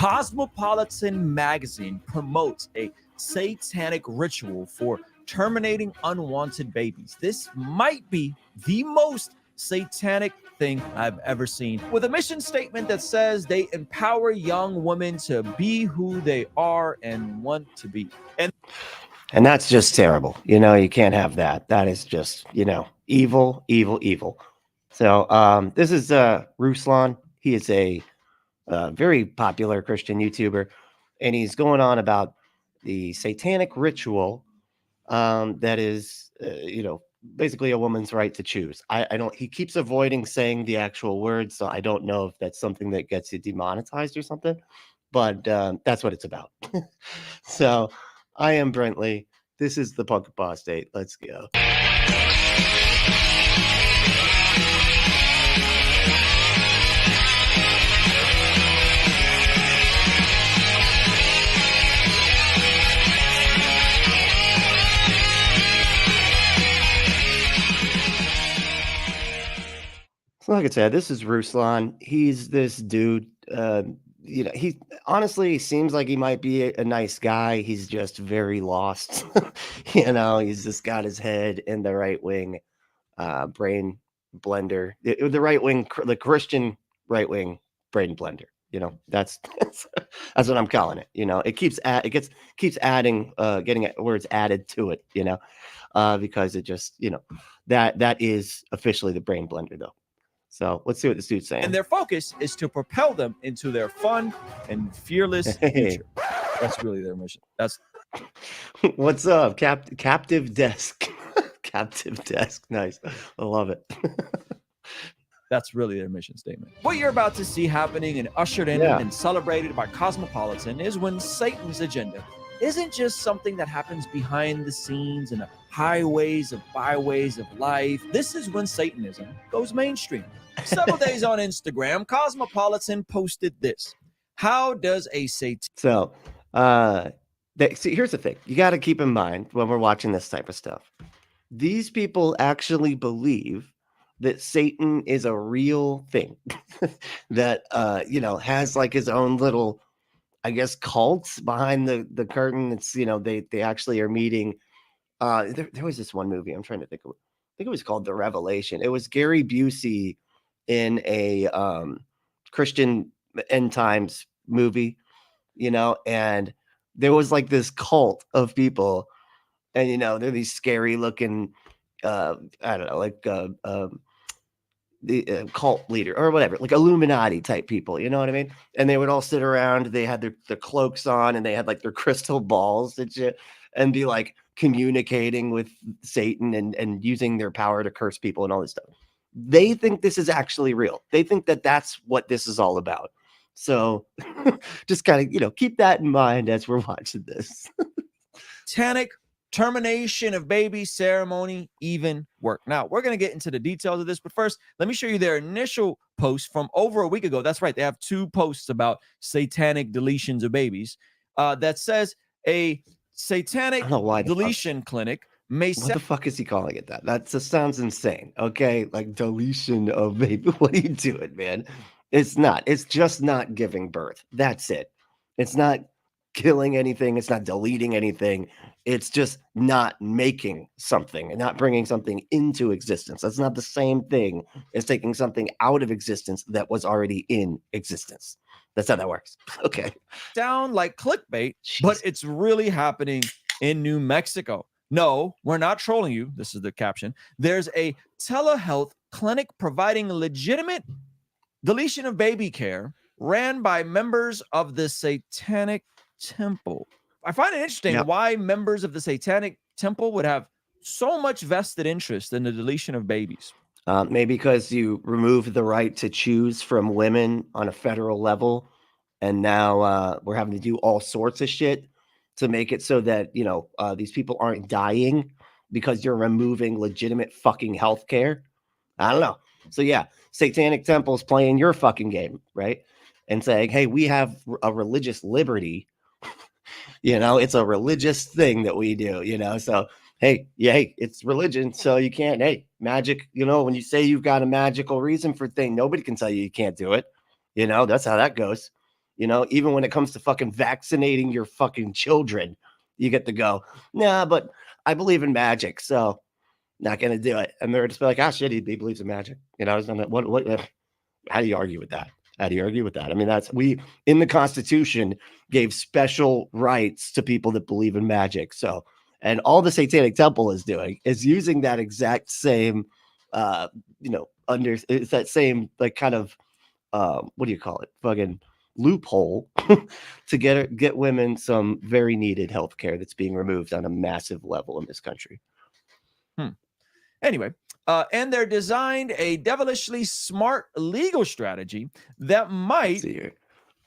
Cosmopolitan magazine promotes a satanic ritual for terminating unwanted babies. This might be the most satanic thing I've ever seen, with a mission statement that says they empower young women to be who they are and want to be. And that's just terrible. You can't have that. That is just, evil, evil, evil. So this is Ruslan. He is a very popular Christian YouTuber, and he's going on about the satanic ritual that is, basically a woman's right to choose. I don't. He keeps avoiding saying the actual words, so I don't know if that's something that gets you demonetized or something. But that's what it's about. So I am Brentley. This is the PunkApostate. Let's go. So like I said, this is Ruslan. He's this dude. He honestly seems like he might be a nice guy. He's just very lost. He's just got his head in the right wing brain blender. The right wing, the Christian right wing brain blender. That's what I'm calling it. It keeps adding, getting words added to it. Because it just that is officially the brain blender though. So let's see what this dude's saying. And their focus is to propel them into their fun and fearless future. That's really their mission. That's what's up, captive desk. Captive desk. Nice. I love it. That's really their mission statement. What you're about to see happening and ushered in and celebrated by Cosmopolitan is when Satan's agenda isn't just something that happens behind the scenes in the highways of byways of life. This is when Satanism goes mainstream. Several days on Instagram, Cosmopolitan posted this. How does a Satan... So, see, here's the thing. You got to keep in mind when we're watching this type of stuff. These people actually believe that Satan is a real thing. That, has like his own little, I guess, cults behind the curtain. It's, they actually are meeting. There was this one movie. I'm trying to think of it. I think it was called The Revelation. It was Gary Busey in a Christian end times movie, and there was like this cult of people, and they're these scary looking, I don't know, like the cult leader or whatever, like Illuminati type people, you know what I mean? And they would all sit around. They had their cloaks on, and they had like their crystal balls and shit, and be like communicating with Satan and using their power to curse people and all this stuff. They think this is actually real. They think that that's what this is all about. So just kind of, keep that in mind as we're watching this. Satanic termination of baby ceremony even work. Now, we're going to get into the details of this, but first, let me show you their initial post from over a week ago. That's right. They have 2 posts about satanic deletions of babies that says a satanic deletion clinic may... What the fuck is he calling it that? That just sounds insane. Okay, like deletion of baby. What are you doing, man? It's not. It's just not giving birth. That's it. It's not killing anything. It's not deleting anything. It's just not making something and not bringing something into existence. That's not the same thing as taking something out of existence that was already in existence. That's how that works. Okay. Sound like clickbait, but it's really happening in New Mexico. No, we're not trolling you. This is the caption. There's a telehealth clinic providing legitimate deletion of baby care ran by members of the Satanic Temple. I find it interesting why members of the Satanic Temple would have so much vested interest in the deletion of babies. Maybe because you remove the right to choose from women on a federal level, and now we're having to do all sorts of shit to make it so that, these people aren't dying because you're removing legitimate fucking health care. I don't know. So yeah, Satanic Temple's playing your fucking game, right? And saying, hey, we have a religious liberty. It's a religious thing that we do, so hey, it's religion, so you can't, magic, when you say you've got a magical reason for thing, nobody can tell you can't do it. That's how that goes. You know, even when it comes to fucking vaccinating your fucking children, you get to go, nah, but I believe in magic, so not gonna do it. And they're just like, ah, shit, he believes in magic. You know, what? How do you argue with that? How do you argue with that? I mean, we in the Constitution gave special rights to people that believe in magic. So, and all the Satanic Temple is doing is using that exact same, it's that same like kind of, what do you call it? Fucking loophole to get women some very needed health care that's being removed on a massive level in this country. Anyway, and they're designed a devilishly smart legal strategy that might. See here.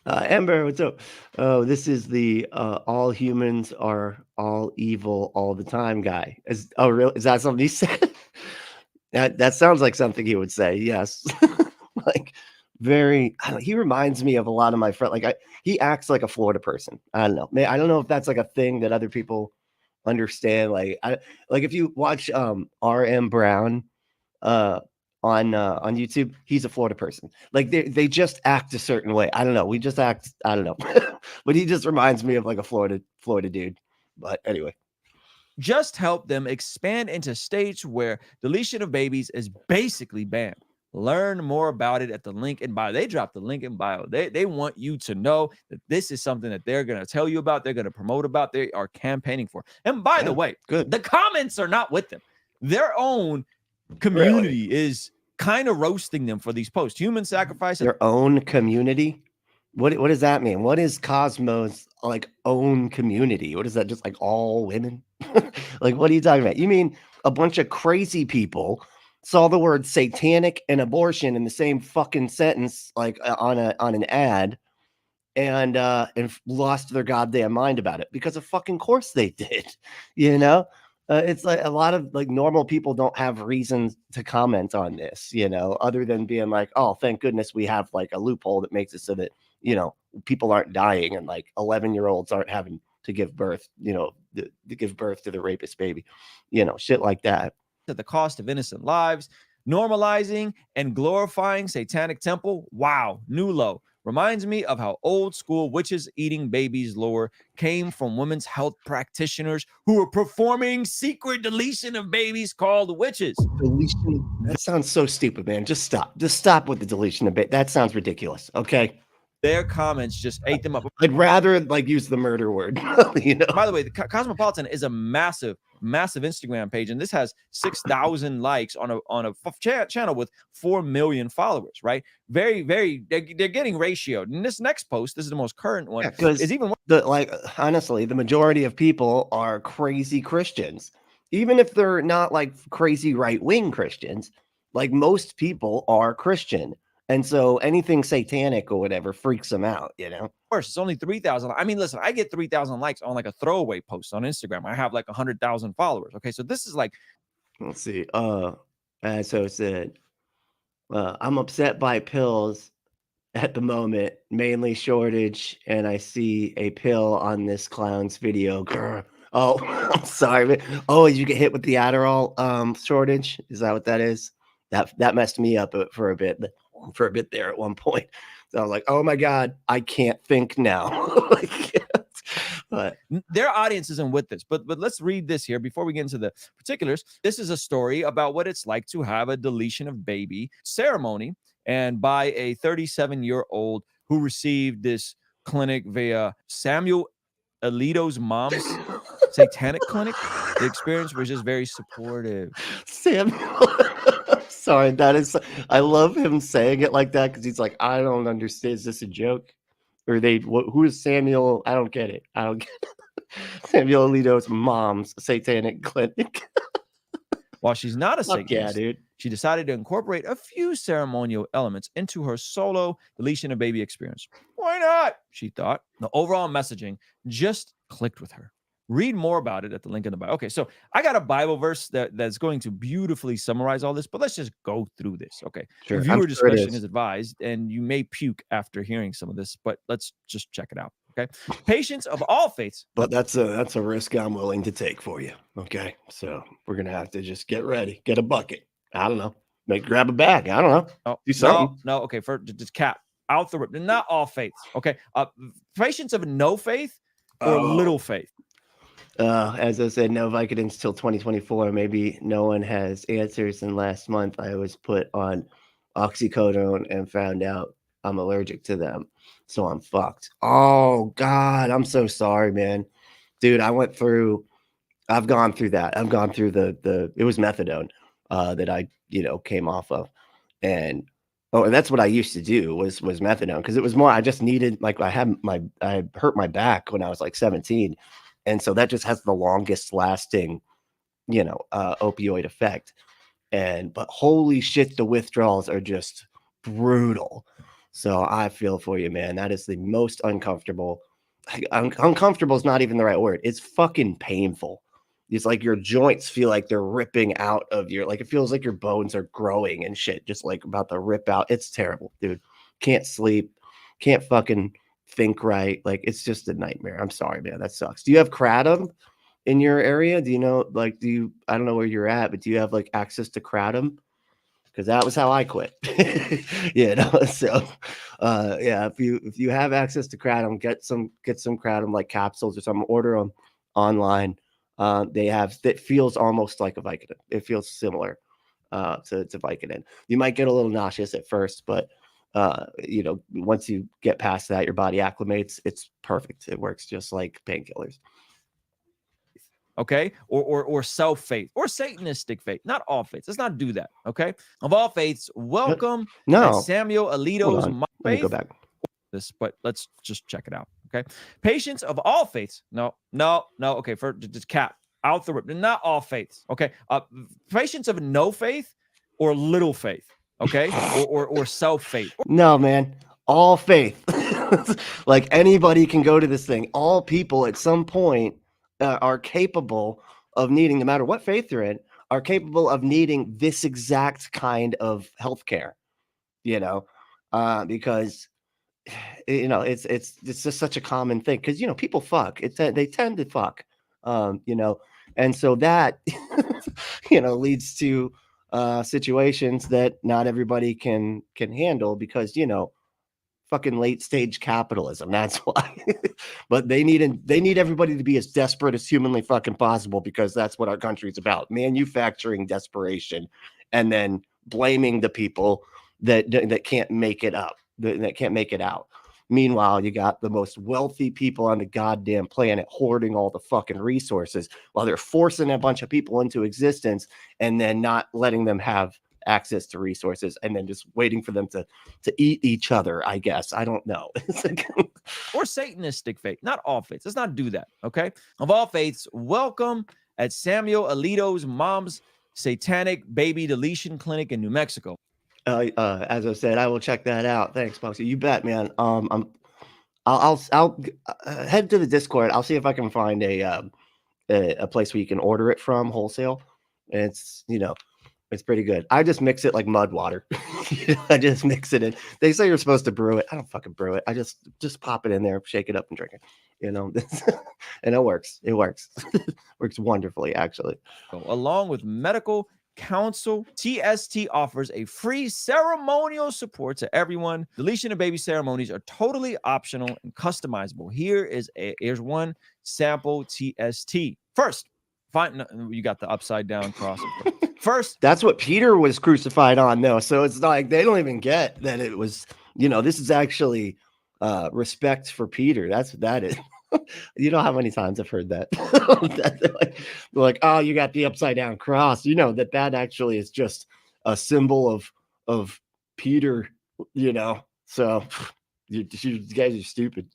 Amber, what's up? Oh, this is the all humans are all evil all the time guy. Really? Is that something he said? that sounds like something he would say. Yes. Like very, he reminds me of a lot of my friends. Like he acts like a Florida person. I don't know. I don't know if that's like a thing that other people understand. Like if you watch RM Brown on YouTube, he's a Florida person. Like they just act a certain way. I don't know. We just act, I don't know. But he just reminds me of like a Florida dude. But anyway. Just help them expand into states where deletion of babies is basically banned. Learn more about it at the link in bio. They dropped the link in bio. They want you to know that this is something that they're going to tell you about. They're going to promote about. They are campaigning for. And by the way, the comments are not with them. Their own community is kind of roasting them for these posts. Human sacrifice. Their own community? What does that mean? What is Cosmo's like own community? What is that? Just like all women? Like, what are you talking about? You mean a bunch of crazy people saw the word satanic and abortion in the same fucking sentence, like on an ad, and lost their goddamn mind about it, because of fucking course they did. You know, it's like a lot of like normal people don't have reasons to comment on this, you know, other than being like, oh, thank goodness we have like a loophole that makes it so that, you know, people aren't dying and like 11-year-olds aren't having to give birth, you know, to give birth to the rapist baby, you know, shit like that. At the cost of innocent lives, normalizing and glorifying Satanic Temple. Wow, new low. Reminds me of how old school witches eating babies lore came from women's health practitioners who were performing secret deletion of babies called witches. Deletion? That sounds so stupid, man. Just stop. Just stop with the deletion of babies. That sounds ridiculous. Okay. Their comments just ate them up. I'd rather like use the murder word. You know. By the way, the Cosmopolitan is a massive Instagram page, and this has 6,000 likes on a channel with 4 million followers. Right? Very, very. They're getting ratioed. And this next post, this is the most current one. Because honestly, the majority of people are crazy Christians, even if they're not like crazy right-wing Christians. Like most people are Christian. And so anything satanic or whatever freaks them out, you know? Of course, it's only 3,000. I mean, listen, I get 3,000 likes on like a throwaway post on Instagram. I have like 100,000 followers. Okay, so this is like, let's see. So it said, I'm upset by pills at the moment, mainly shortage, and I see a pill on this clown's video. Grr. Oh, I'm sorry. Man. Oh, you get hit with the Adderall shortage? Is that what that is? That messed me up for a bit there at one point. So I was like, oh my God, I can't think now. But their audience isn't with this. But let's read this here before we get into the particulars. This is a story about what it's like to have a deletion of baby ceremony, and by a 37-year-old who received this clinic via Samuel Alito's mom's satanic clinic. The experience was just very supportive. Samuel. Sorry, that is. I love him saying it like that because he's like, I don't understand. Is this a joke? Or who is Samuel? I don't get it. I don't get it. Samuel Alito's mom's satanic clinic. While she's not a Satanist, dude. She decided to incorporate a few ceremonial elements into her solo deletion of baby experience. Why not? She thought. The overall messaging just clicked with her. Read more about it at the link in the bio. Okay, so I got a Bible verse that's going to beautifully summarize all this, but let's just go through this. Okay, sure. Viewer discretion is advised, and you may puke after hearing some of this, but let's just check it out. Okay, patients of all faiths. But that's a risk I'm willing to take for you. Okay, so we're gonna have to just get ready, get a bucket. I don't know, grab a bag. I don't know. Oh, do something. No. Okay, just cap. out the rip. They're not all faiths. Okay. Patients of no faith or little faith. As I said, no Vicodins till 2024. Maybe no one has answers. And last month, I was put on oxycodone and found out I'm allergic to them. So I'm fucked. Oh, God. I'm so sorry, man. Dude, I've gone through that. I've gone through it was methadone that I, came off of. And that's what I used to do was methadone, because it was more, I just needed, like, I hurt my back when I was like 17. And so that just has the longest lasting, opioid effect. But holy shit, the withdrawals are just brutal. So I feel for you, man. That is the most uncomfortable. Uncomfortable is not even the right word. It's fucking painful. It's like your joints feel like they're ripping out of it feels like your bones are growing and shit, just like about to rip out. It's terrible, dude. Can't sleep, can't fucking think right. Like, it's just a nightmare. I'm sorry, man. That sucks. Do you have kratom in your area? Do you know, like, I don't know where you're at, but do you have like access to kratom? Because that was how I quit. So yeah, if you have access to kratom, get some kratom, like capsules or something, order them online. That feels almost like a Vicodin. It feels similar to Vicodin. You might get a little nauseous at first, but once you get past that, your body acclimates. It's perfect. It works just like painkillers. Okay, or self-faith or Satanistic faith. Not all faiths. Let's not do that. Okay, of all faiths, welcome. No, Samuel Alito's faith. Let me go back. But let's just check it out. Okay, patients of all faiths. No. Okay, for just cap out the rip. They're not all faiths. Okay, patients of no faith or little faith. Okay, or self-faith. No, man, all faith. Like, anybody can go to this thing. All people at some point are capable of needing, no matter what faith you're in, are capable of needing this exact kind of healthcare. Because it's just such a common thing. Because people fuck. They tend to fuck. And so that leads to situations that not everybody can handle, because fucking late stage capitalism. That's why. But they need everybody to be as desperate as humanly fucking possible, because that's what our country's about: manufacturing desperation and then blaming the people that can't make it up, that can't make it out. Meanwhile, you got the most wealthy people on the goddamn planet hoarding all the fucking resources, while they're forcing a bunch of people into existence and then not letting them have access to resources, and then just waiting for them to eat each other, I guess. I don't know. Or Satanistic faith. Not all faiths. Let's not do that. Okay, of all faiths, welcome at Samuel Alito's mom's satanic baby deletion clinic in New Mexico. As I said, I will check that out. Thanks, Moxie. You bet, man. I'll head to the Discord. I'll see if I can find a place where you can order it from wholesale. It's it's pretty good. I just mix it like mud water. I just mix it in. They say you're supposed to brew it. I don't fucking brew it. I just pop it in there, shake it up, and drink it. And it works. It works. Works wonderfully, actually. Along with medical counsel, TST offers a free ceremonial support to everyone. Deletion of baby ceremonies are totally optional and customizable. Here's one sample TST. First, you got the upside down cross. First, that's what Peter was crucified on, though. So it's like they don't even get that it was, this is actually respect for Peter. That's what that is. You know how many times I've heard that? They're like, oh, you got the upside down cross. That actually is just a symbol of Peter. So you guys are stupid.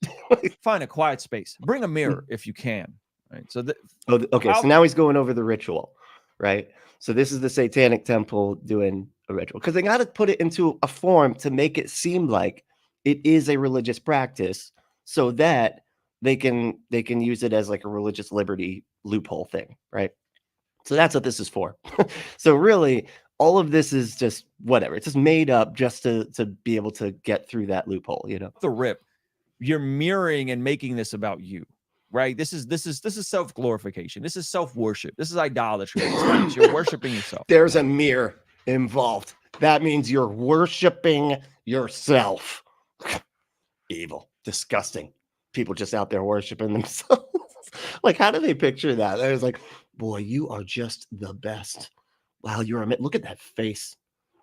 Find a quiet space. Bring a mirror if you can. Right. So okay. So now he's going over the ritual, right? So this is the Satanic Temple doing a ritual, because they got to put it into a form to make it seem like it is a religious practice, so that they can use it as like a religious liberty loophole thing, right? So that's what this is for. So really, all of this is just whatever. It's just made up just to be able to get through that loophole, The rip. You're mirroring and making this about you. Right. This is self-glorification. This is self-worship. This is idolatry. You're worshiping yourself. There's a mirror involved. That means you're worshiping yourself. evil, disgusting. People just out there worshiping themselves. Like, how do they picture that? There's like, boy, you are just the best. Wow, look at that face.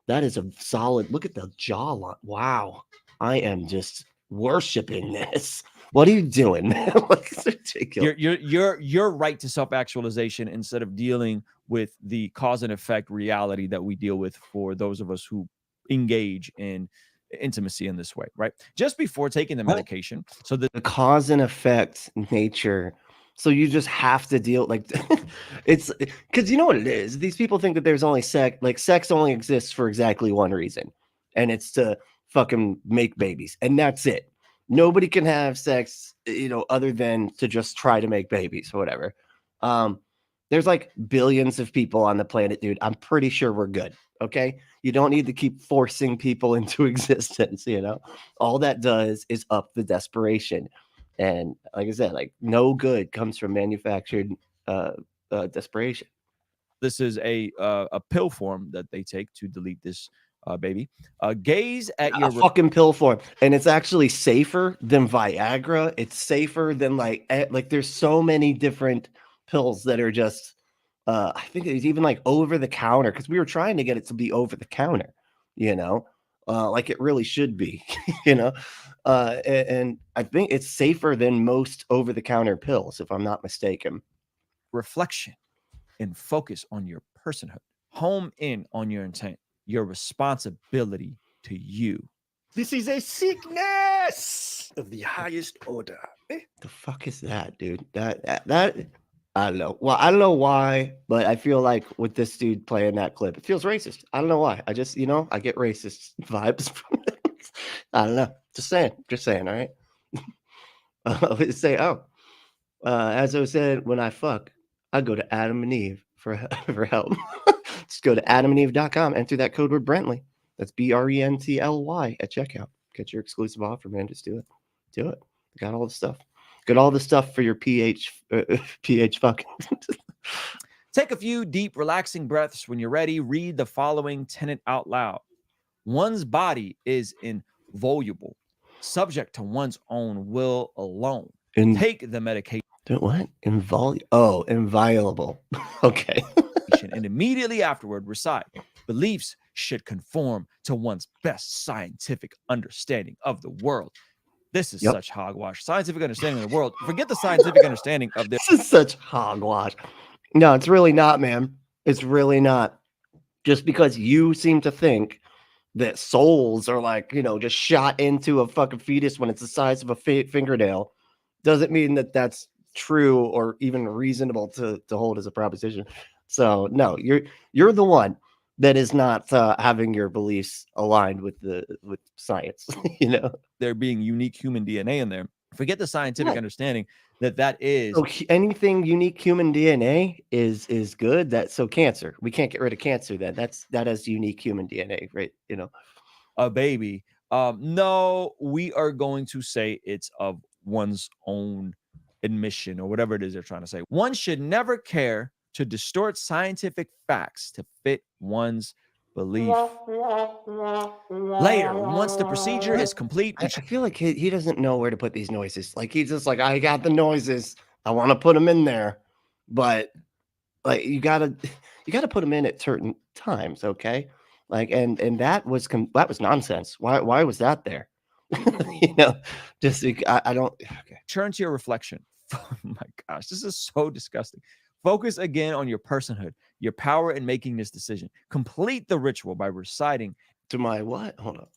That is a solid. Look at the jawline. Wow, I am just worshiping this. What are you doing, man? Like, it's ridiculous. You're right to self-actualization instead of dealing with the cause and effect reality that we deal with for those of us who engage in intimacy in this way, right? Just before taking the medication, so the cause and effect nature. So you just have to deal like it's because you know what it is. These people think that there's only sex, like sex only exists for exactly one reason, and it's to fucking make babies, and that's it. Nobody can have sex, other than to just try to make babies or whatever. There's like billions of people on the planet, dude. I'm pretty sure we're good. Okay. You don't need to keep forcing people into existence. All that does is up the desperation. And like I said, like no good comes from manufactured desperation. this is a pill form that they take to delete this baby. Gaze at your fucking pill form, and it's actually safer than Viagra. It's safer than like there's so many different pills that are just I think it's even like over the counter, because we were trying to get it to be over the counter, like it really should be, and I think it's safer than most over the counter pills, if I'm not mistaken. reflection and focus on your personhood. Home in on your intent, your responsibility to you. This is a sickness of the highest order. The fuck is that, dude? That I don't know. Well, I don't know why, but I feel like with this dude playing that clip, it feels racist. I don't know why. I just, I get racist vibes from it. I don't know. Just saying. All right. Say, as I said, when I fuck, I go to Adam and Eve for help. Just go to adamandeve.com, enter that code word Brentley. That's BRENTLY at checkout. Get your exclusive offer, man. Just do it. Got all the stuff. Got all the stuff for your pH fucking. Take a few deep, relaxing breaths. When you're ready, read the following tenet out loud. One's body is inviolable, subject to one's own will alone. Take the medication. What? Inviolable. Okay. And immediately afterward, recite. Beliefs should conform to one's best scientific understanding of the world. This is such hogwash. Scientific understanding of the world. Forget the scientific understanding of this. This is such hogwash. No, it's really not, man. It's really not. Just because you seem to think that souls are like, just shot into a fucking fetus when it's the size of a fingernail, doesn't mean that that's true or even reasonable to hold as a proposition. So no, you're the one that is not having your beliefs aligned with science. There being unique human DNA in there. Forget the scientific understanding that is. So anything unique human DNA is good. So cancer, we can't get rid of cancer. That has unique human DNA, right? A baby. No, we are going to say it's of one's own admission or whatever it is they're trying to say. One should never care to distort scientific facts to fit one's belief. Later, once the procedure is complete, I feel like he doesn't know where to put these noises. Like he's just like, I got the noises, I want to put them in there, but like you gotta put them in at certain times, okay? Like and that was nonsense. Why was that there? Just I don't. Okay. Turn to your reflection. Oh my gosh, this is so disgusting. Focus again on your personhood, your power in making this decision. Complete the ritual by reciting. To my what? Hold on.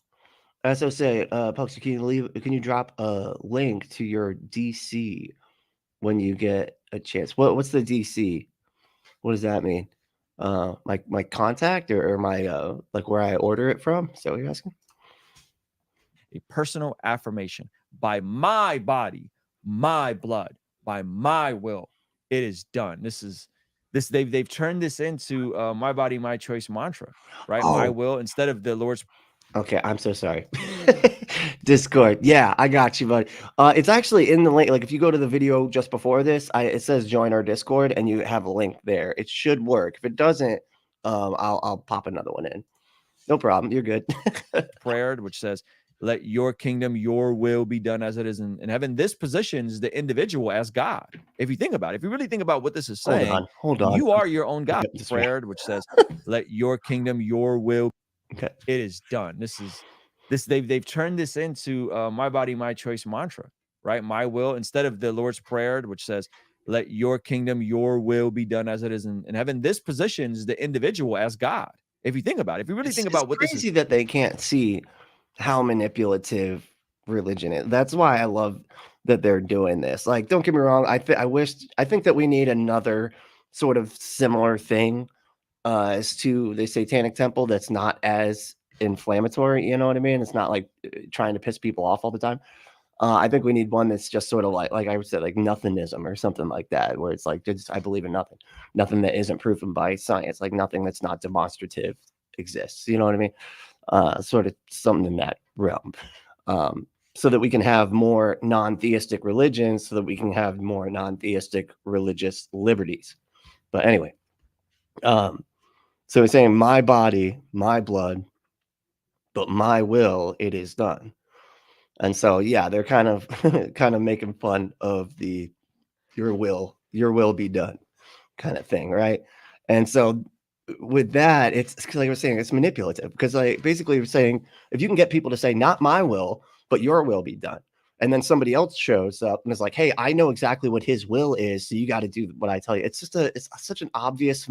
As I say, Puxy, can you drop a link to your DC when you get a chance? What's the DC? What does that mean? My contact or my like where I order it from? Is that what you're asking? A personal affirmation. By my body, my blood, by my will, it is done. They've turned this into my body, my choice mantra, right? My will instead of the Lord's. Okay, I'm so sorry. Discord. Yeah, I got you, buddy. It's actually in the link. Like if you go to the video just before this, it says join our Discord and you have a link there. It should work. If it doesn't, I'll pop another one in. No problem. You're good. Prayer, which says, let your kingdom, your will be done as it is in heaven. This positions the individual as God. If you think about it, if you really think about what this is saying, Hold on. you are your own God. Get this right. Prayer, which says, let your kingdom, your will, Okay. it is done. They've turned this into my body, my choice mantra, right? My will, instead of the Lord's Prayer, which says, let your kingdom, your will be done as it is in heaven. This positions the individual as God. If you think about it, if you really think about what this is. It's crazy that they can't see how manipulative religion is. That's why I love that they're doing this. Like, don't get me wrong. I think that we need another sort of similar thing as to the Satanic Temple that's not as inflammatory. You know what I mean? It's not like trying to piss people off all the time. I think we need one that's just sort of like I said, like nothingism or something like that, where it's like, just, I believe in nothing that isn't proven by science, like nothing that's not demonstrative exists. You know what I mean? Sort of something in that realm, so that we can have more non-theistic religions, so that we can have more non-theistic religious liberties. But anyway, so he's saying, my body, my blood, but my will, it is done. And so, yeah, they're kind of making fun of the your will be done kind of thing, right? And so with that, it's like I was saying, it's manipulative, because like basically you're saying, if you can get people to say, not my will, but your will be done. And then somebody else shows up and is like, hey, I know exactly what his will is, so you got to do what I tell you. It's just it's such an obvious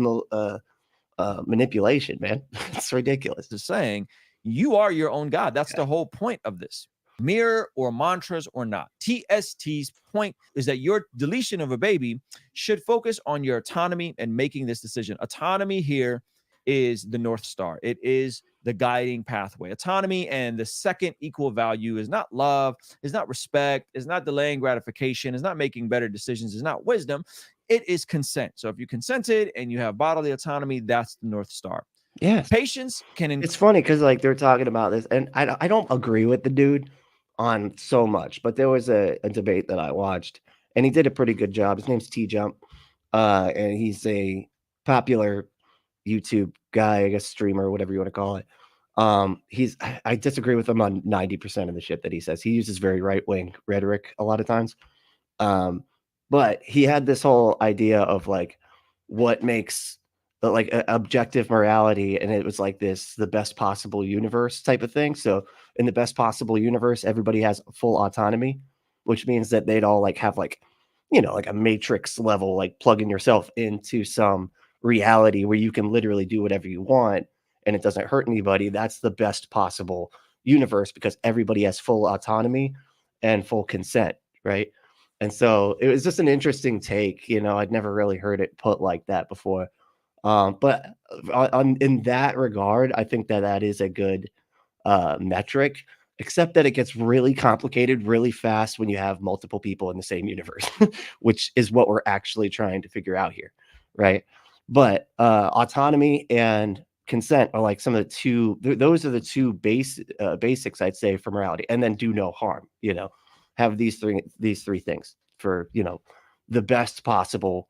manipulation, man. It's ridiculous. Is saying you are your own God. That's the whole point of this. Mirror or mantras or not. TST's point is that your deletion of a baby should focus on your autonomy and making this decision. Autonomy here is the North Star. It is the guiding pathway. Autonomy and the second equal value is not love, is not respect, is not delaying gratification, is not making better decisions, is not wisdom. It is consent. So if you consented and you have bodily autonomy, that's the North Star. Yes. Patience can. It's funny because like they're talking about this, and I don't agree with the dude on so much, but there was a debate that I watched, and he did a pretty good job. His name's T Jump, and he's a popular YouTube guy, I guess streamer, whatever you want to call it. I disagree with him on 90% of the shit that he says. He uses very right-wing rhetoric a lot of times. But he had this whole idea of like what makes like objective morality, and it was like the best possible universe type of thing. So in the best possible universe, everybody has full autonomy, which means that they'd all like have like, you know, like a matrix level, like plugging yourself into some reality where you can literally do whatever you want and it doesn't hurt anybody. That's the best possible universe because everybody has full autonomy and full consent, right? And so it was just an interesting take. You know, I'd never really heard it put like that before. But in that regard, I think that is a good metric, except that it gets really complicated really fast when you have multiple people in the same universe, which is what we're actually trying to figure out here, right? But autonomy and consent are like some of the two, those are the two basics, I'd say, for morality. And then do no harm, you know, have these three things for, you know, the best possible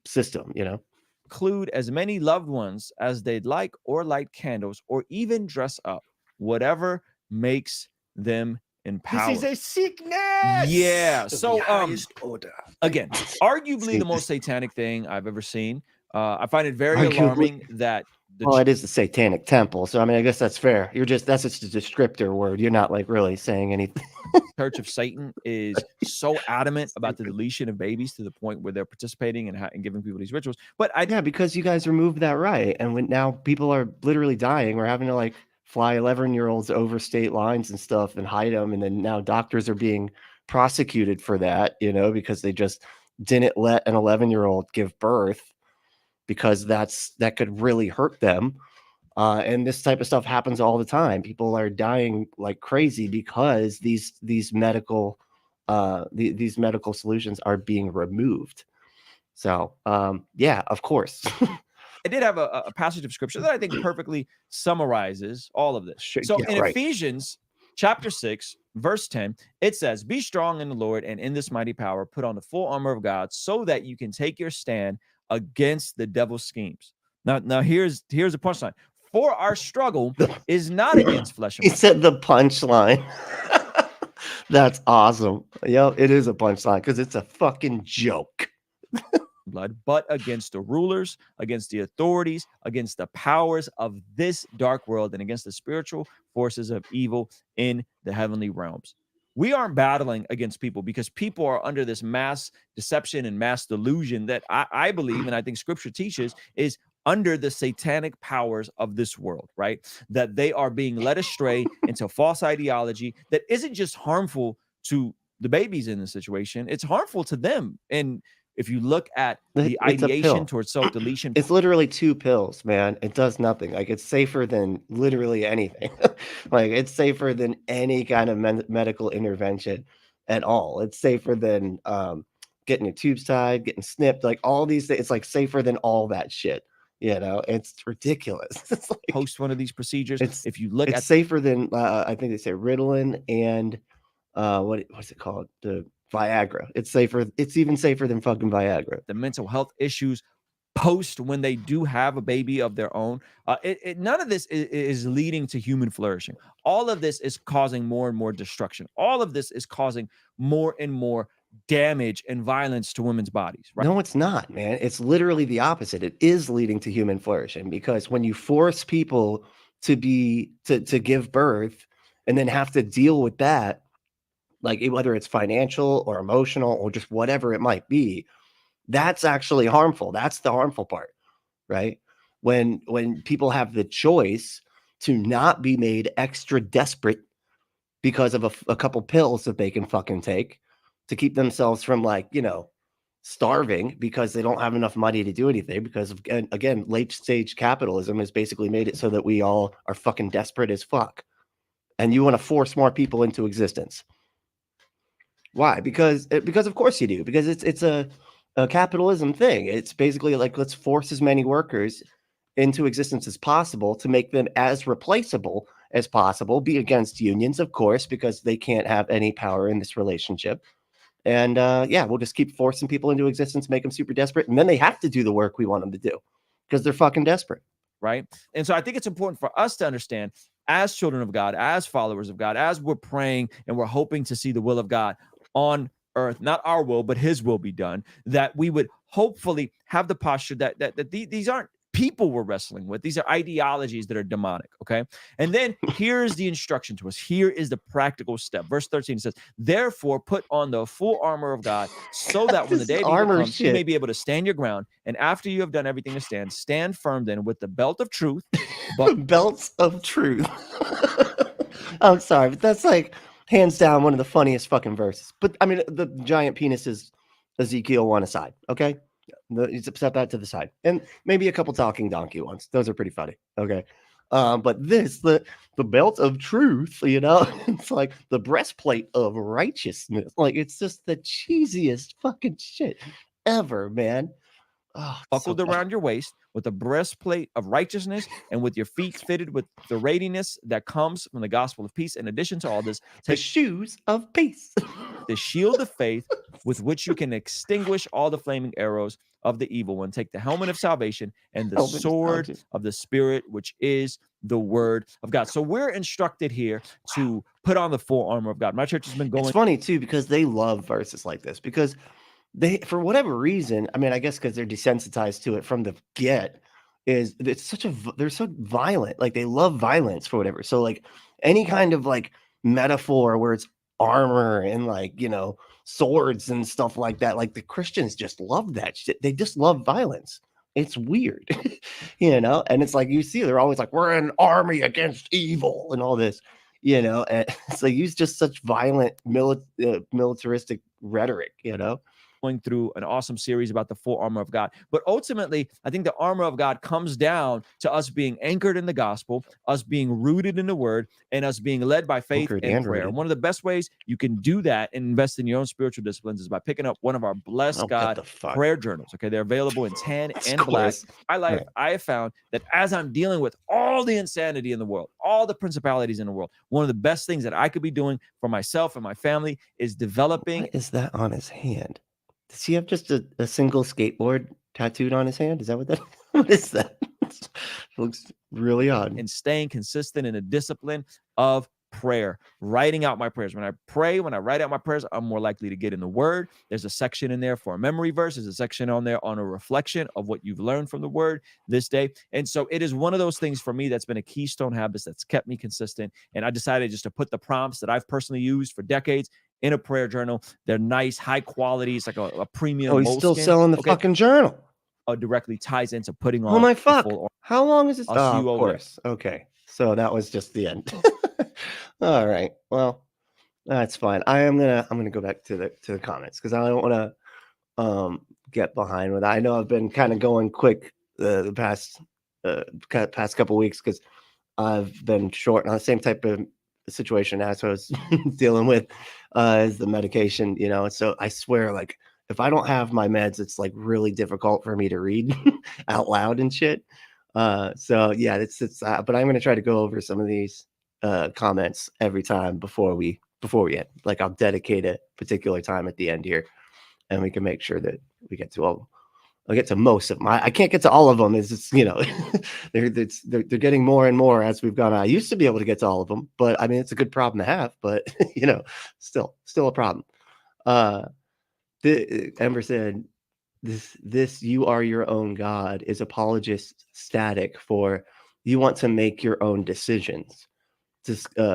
system, you know. Include as many loved ones as they'd like, or light candles, or even dress up, whatever makes them empowered. This is a sickness. Yeah. of So the highest order. again, arguably the most satanic thing I've ever seen. I find it very alarming that it is the Satanic Temple. So I mean, I guess that's fair. That's just a descriptor word. You're not like really saying anything. Church of Satan is so adamant about the deletion of babies to the point where they're participating and giving people these rituals. But yeah, because you guys removed that right, and when now people are literally dying, we're having to like fly 11-year-olds over state lines and stuff and hide them, and then now doctors are being prosecuted for that, you know, because they just didn't let an 11-year-old give birth because that could really hurt them. And this type of stuff happens all the time. People are dying like crazy because these medical solutions are being removed. So yeah, of course. I did have a passage of scripture that I think perfectly summarizes all of this. So in Ephesians chapter 6, verse 10, it says, "Be strong in the Lord and in this mighty power, put on the full armor of God so that you can take your stand against the devil's schemes." Now here's a punchline. For our struggle is not against flesh and He blood. said the punchline. That's awesome. Yep, it is a punchline because it's a fucking joke. But against the rulers, against the authorities, against the powers of this dark world, and against the spiritual forces of evil in the heavenly realms. We aren't battling against people because people are under this mass deception and mass delusion that I believe, and I think scripture teaches, is under the satanic powers of this world, right? That they are being led astray into false ideology that isn't just harmful to the babies in the situation, it's harmful to them. And if you look at the It's a pill. ideation towards self-deletion, It's literally 2 pills, man. It does nothing. Like, it's safer than literally anything. Like, it's safer than any kind of medical intervention at all. It's safer than getting your tubes tied, getting snipped, like all these things. It's like safer than all that shit. You know, it's ridiculous. It's like, post one of these procedures. it's If you look it's at safer than I think they say Ritalin and what's it called? The Viagra. It's safer. It's even safer than fucking Viagra. the mental health issues post when they do have a baby of their own, none of this is leading to human flourishing. All of this is causing more and more destruction. All of this is causing more and more damage and violence to women's bodies, right? No, it's not, man. It's literally the opposite. It is leading to human flourishing because when you force people to give birth and then have to deal with that, like whether it's financial or emotional or just whatever it might be, that's actually harmful. That's the harmful part, right? When people have the choice to not be made extra desperate because of a couple pills that they can fucking take to keep themselves from, like, you know, starving because they don't have enough money to do anything because of, again, late stage capitalism has basically made it so that we all are fucking desperate as fuck. And you want to force more people into existence. Why? Because of course you do. Because it's a capitalism thing. It's basically like, let's force as many workers into existence as possible to make them as replaceable as possible. Be against unions, of course, because they can't have any power in this relationship. And yeah, we'll just keep forcing people into existence, make them super desperate, and then they have to do the work we want them to do because they're fucking desperate. Right. And so I think it's important for us to understand, as children of God, as followers of God, as we're praying and we're hoping to see the will of God on earth, not our will, but his will be done, that we would hopefully have the posture that these aren't people we're wrestling with. These are ideologies that are demonic. Okay. And then here's the instruction to us. Here is the practical step. Verse 13 says, therefore put on the full armor of God so that when the day of evil comes, you may be able to stand your ground. And after you have done everything to stand, stand firm then with the belt of truth. Belts of truth. I'm sorry, but that's like hands down one of the funniest fucking verses. But I mean, the giant penis is Ezekiel one aside. Okay. You set that to the side, and maybe a couple talking donkey ones. Those are pretty funny. Okay, but the belt of truth, you know, it's like the breastplate of righteousness. Like, it's just the cheesiest fucking shit ever, man. Oh, buckled around your waist with a breastplate of righteousness and with your feet fitted with the readiness that comes from the gospel of peace. In addition to all this, the take shoes of peace, the shield of faith with which you can extinguish all the flaming arrows of the evil one. Take the helmet of salvation and the sword of the Spirit, which is the word of God. So we're instructed here to put on the full armor of God. My church has been going. It's funny too, because they love verses like this because they, for whatever reason, I mean, I guess because they're desensitized to it from the get, is it's such a, they're so violent. Like, they love violence for whatever. So like any kind of like metaphor where it's armor and, like, you know, swords and stuff like that, like the Christians just love that shit. They just love violence. It's weird, you know? And it's like, you see, they're always like, we're an army against evil and all this, you know? And so they use just such violent militaristic rhetoric, you know? Going through an awesome series about the full armor of God. But ultimately, I think the armor of God comes down to us being anchored in the gospel, us being rooted in the word, and us being led by faith and prayer. And one of the best ways you can do that and invest in your own spiritual disciplines is by picking up one of our Bless God prayer journals. Okay, they're available in tan and black. I have found that as I'm dealing with all the insanity in the world, all the principalities in the world, one of the best things that I could be doing for myself and my family is developing. What is that on his hand? Does he have just a single skateboard tattooed on his hand? Is that what that? What is that? Looks really odd. and staying consistent in a discipline of prayer, writing out my prayers. When I pray, when I write out my prayers, I'm more likely to get in the word. There's a section in there for a memory verse. There's a section on there on a reflection of what you've learned from the word this day. And so it is one of those things for me that's been a keystone habit that's kept me consistent. And I decided just to put the prompts that I've personally used for decades in a prayer journal. They're nice, high quality. It's like a premium. Oh, he's still moleskin. selling the Okay. fucking journal. Directly ties into putting on. Oh my the fuck. full How long is this? I'll see Oh, you of over there. course. Okay. So that was just the end. All right. Well, that's fine. I'm gonna go back to the comments because I don't want to get behind with it. I know I've been kind of going quick the past couple weeks because I've been short on the same type of situation as I was dealing with as the medication, you know. So I swear, like, if I don't have my meds, it's like really difficult for me to read out loud and shit. So yeah, it's but I'm gonna try to go over some of these comments every time before we end. Like, I'll dedicate a particular time at the end here, and we can make sure that we get to all. I'll get to most of them. I can't get to all of them. It's you know, they're getting more and more as we've gone on. I used to be able to get to all of them, but I mean, it's a good problem to have. But you know, still a problem. Ember said, "This you are your own God is apologist static for you want to make your own decisions."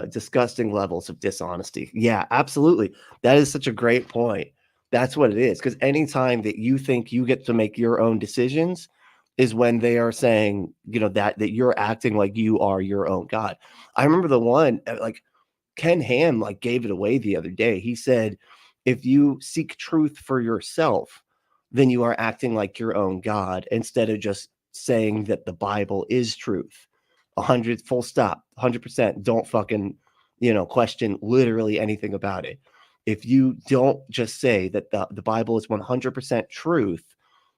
Disgusting levels of dishonesty. Yeah, absolutely. That is such a great point. That's what it is. Because anytime that you think you get to make your own decisions is when they are saying, you know, that you're acting like you are your own God. I remember the one like Ken Ham like gave it away the other day. He said, if you seek truth for yourself, then you are acting like your own God instead of just saying that the Bible is truth. 100 full stop, 100%. Don't fucking, you know, question literally anything about it. If you don't just say that the Bible is 100% truth,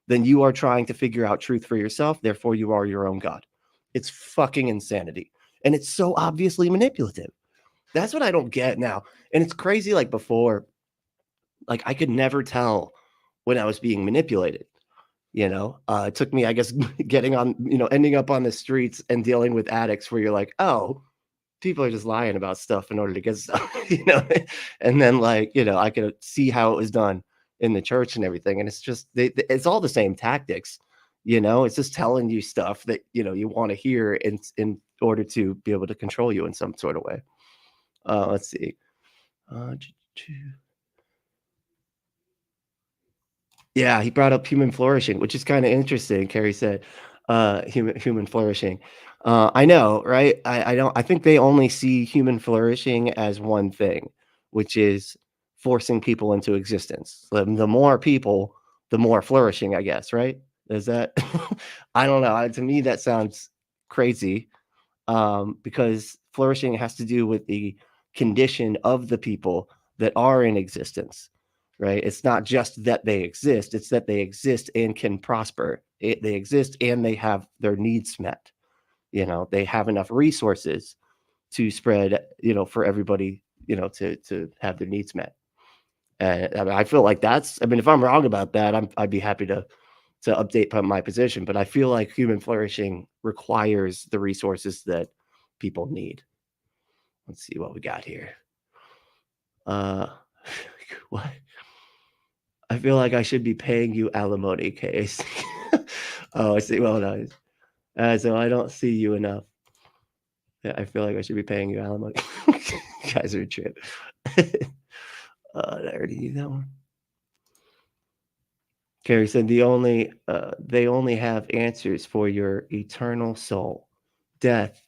then you are trying to figure out truth for yourself. Therefore, you are your own God. It's fucking insanity. And it's so obviously manipulative. That's what I don't get now. And it's crazy. Like before, like I could never tell when I was being manipulated. You know, it took me, I guess, getting on, you know, ending up on the streets and dealing with addicts where you're like, oh, people are just lying about stuff in order to get stuff, you know, and then like, you know, I could see how it was done in the church and everything. And it's just, it's all the same tactics, you know, it's just telling you stuff that, you know, you want to hear in order to be able to control you in some sort of way. Let's see. Yeah, he brought up human flourishing, which is kind of interesting. Carrie said, human flourishing. I know, right? I think they only see human flourishing as one thing, which is forcing people into existence. The more people, the more flourishing, I guess, right? Is that, I don't know. To me, that sounds crazy because flourishing has to do with the condition of the people that are in existence. Right? It's not just that they exist, it's that they exist and can prosper. They exist and they have their needs met. You know, they have enough resources to spread, you know, for everybody, you know, to have their needs met. And I mean, I feel like that's, I mean, if I'm wrong about that, I'd be happy to update my position, but I feel like human flourishing requires the resources that people need. Let's see what we got here. What? I feel like I should be paying you alimony, Case. Oh, I see. Well, no. So I don't see you enough. Yeah, I feel like I should be paying you alimony. You guys are a trip. Did I already need that one? Carrie said they only have answers for your eternal soul, death,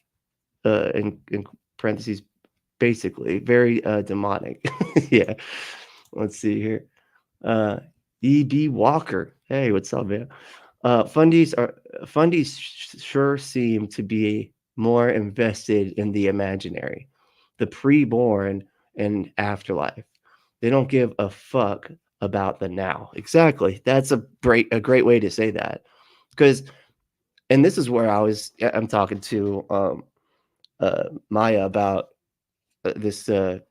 in parentheses, basically very demonic. Yeah. Let's see here. E.B. Walker. Hey, what's up, man? Fundies sure seem to be more invested in the imaginary, the pre-born and afterlife. They don't give a fuck about the now. Exactly. That's a great way to say that. Because, and this is where I'm talking to Maya about this thing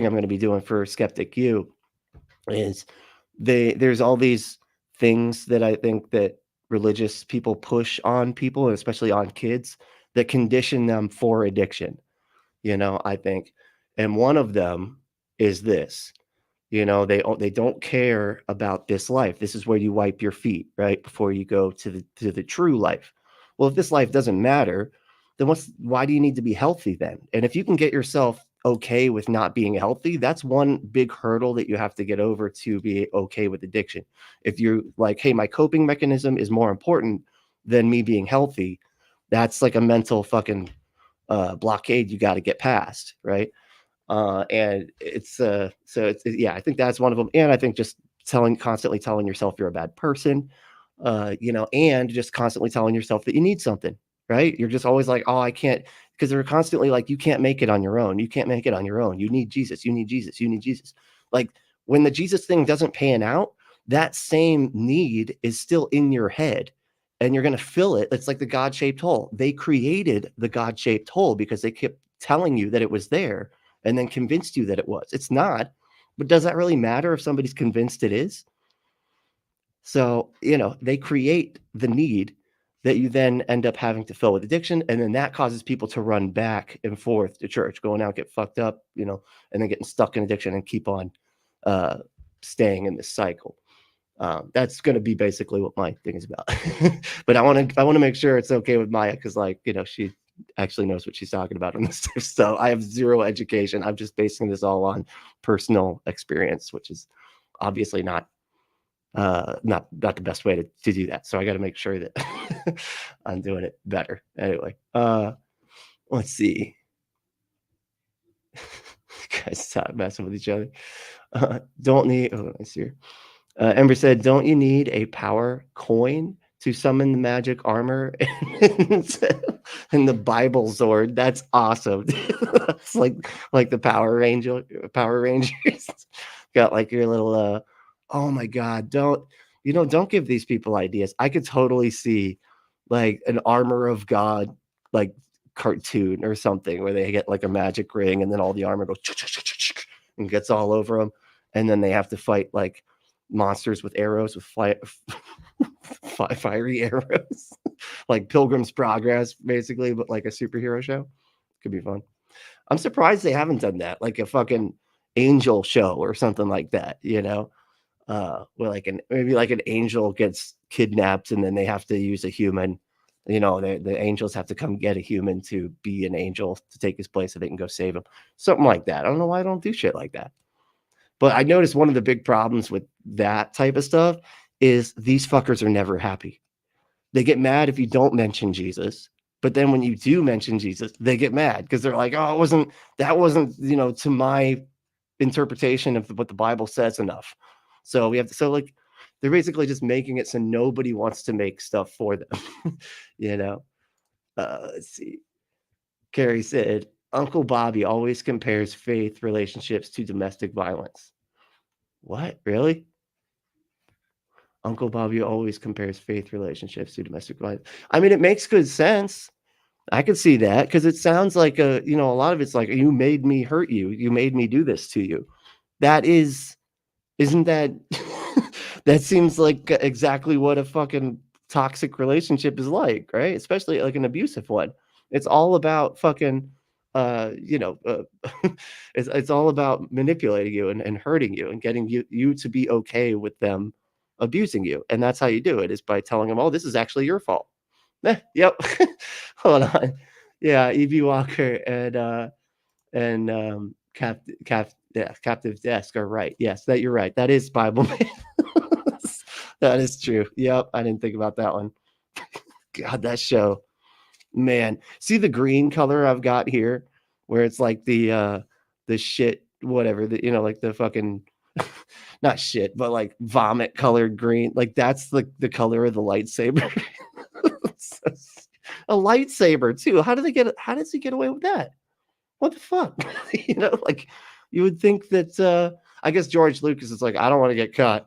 I'm going to be doing for Skeptic U is there's all these things that I think that religious people push on people, and especially on kids, that condition them for addiction. I think, and one of them is this. They don't care about this life. This is where you wipe your feet, right, before you go to the true life. Well, if this life doesn't matter, then why do you need to be healthy then? And if you can get yourself okay with not being healthy, that's one big hurdle that you have to get over to be okay with addiction. If you're like, hey, my coping mechanism is more important than me being healthy, that's like a mental fucking blockade you got to get past, right? And it's I think that's one of them. And I think just constantly telling yourself you're a bad person, and just constantly telling yourself that you need something, right? You're just always like, oh, I can't, because they're constantly like, you can't make it on your own. You can't make it on your own. You need Jesus. You need Jesus. You need Jesus. Like when the Jesus thing doesn't pan out, that same need is still in your head and you're going to fill it. It's like the God-shaped hole. They created the God-shaped hole because they kept telling you that it was there and then convinced you that it was. It's not. But does that really matter if somebody's convinced it is? So, they create the need that you then end up having to fill with addiction. And then that causes people to run back and forth to church, going out, get fucked up, and then getting stuck in addiction and keep on staying in this cycle. That's going to be basically what my thing is about. But I want to make sure it's okay with Maya because, she actually knows what she's talking about on this. So I have zero education. I'm just basing this all on personal experience, which is obviously not the best way to do that. So I got to make sure that I'm doing it better. Anyway, let's see. Guys, stop messing with each other. Don't need. Oh, let's see here. Ember said, "Don't you need a power coin to summon the magic armor and the Bible sword?" That's awesome. It's like the Power Rangers. Got like your little. Oh my God! Don't give these people ideas. I could totally see like an Armor of God like cartoon or something where they get like a magic ring and then all the armor goes and gets all over them, and then they have to fight like monsters with arrows with fiery arrows, like Pilgrim's Progress, basically, but like a superhero show. Could be fun. I'm surprised they haven't done that, like a fucking angel show or something like that, where maybe like an angel gets kidnapped and then they have to use a human. The angels have to come get a human to be an angel to take his place so they can go save him. Something like that. I don't know why I don't do shit like that. But I noticed one of the big problems with that type of stuff is these fuckers are never happy. They get mad if you don't mention Jesus. But then when you do mention Jesus, they get mad because they're like, oh, that wasn't, to my interpretation of what the Bible says enough. So we have to, they're basically just making it so nobody wants to make stuff for them. Let's see. Carrie said, Uncle Bobby always compares faith relationships to domestic violence. What? Really? Uncle Bobby always compares faith relationships to domestic violence. I mean, it makes good sense. I could see that because it sounds like a lot of it's like, you made me hurt you. You made me do this to you. Isn't that, that seems like exactly what a fucking toxic relationship is like, right? Especially like an abusive one. It's all about fucking, it's all about manipulating you and hurting you and getting you to be okay with them abusing you. And that's how you do it, is by telling them, oh, this is actually your fault. Yep. Hold on. Yeah, E.B. Walker and Captive Desk are right. Yes, that you're right. That is Bible. That is true. Yep, I didn't think about that one. God, that show. Man, see the green color I've got here, where it's like the shit, whatever, like the fucking not shit, but like vomit colored green. Like that's the color of the lightsaber. A lightsaber too. How does he get away with that? What the fuck? Like you would think that I guess George Lucas is like, I don't want to get caught,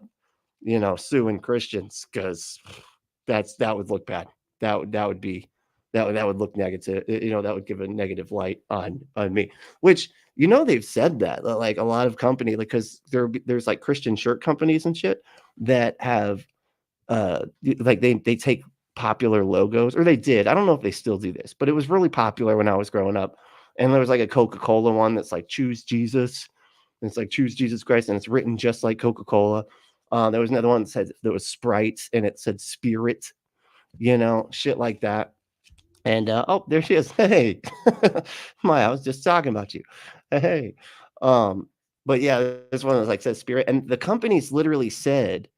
suing Christians because that would look bad. That would look negative. That would give a negative light on me, which, they've said that like a lot of company, because there's like Christian shirt companies and shit that have like they take popular logos, or they did. I don't know if they still do this, but it was really popular when I was growing up. And there was like a Coca-Cola one that's like choose Jesus. And it's like choose Jesus Christ, and it's written just like Coca-Cola. There was another one that said that was Sprite, and it said Spirit, shit like that. And oh, there she is. Hey, I was just talking about you. Hey, but yeah, this one was like says Spirit, and the companies literally said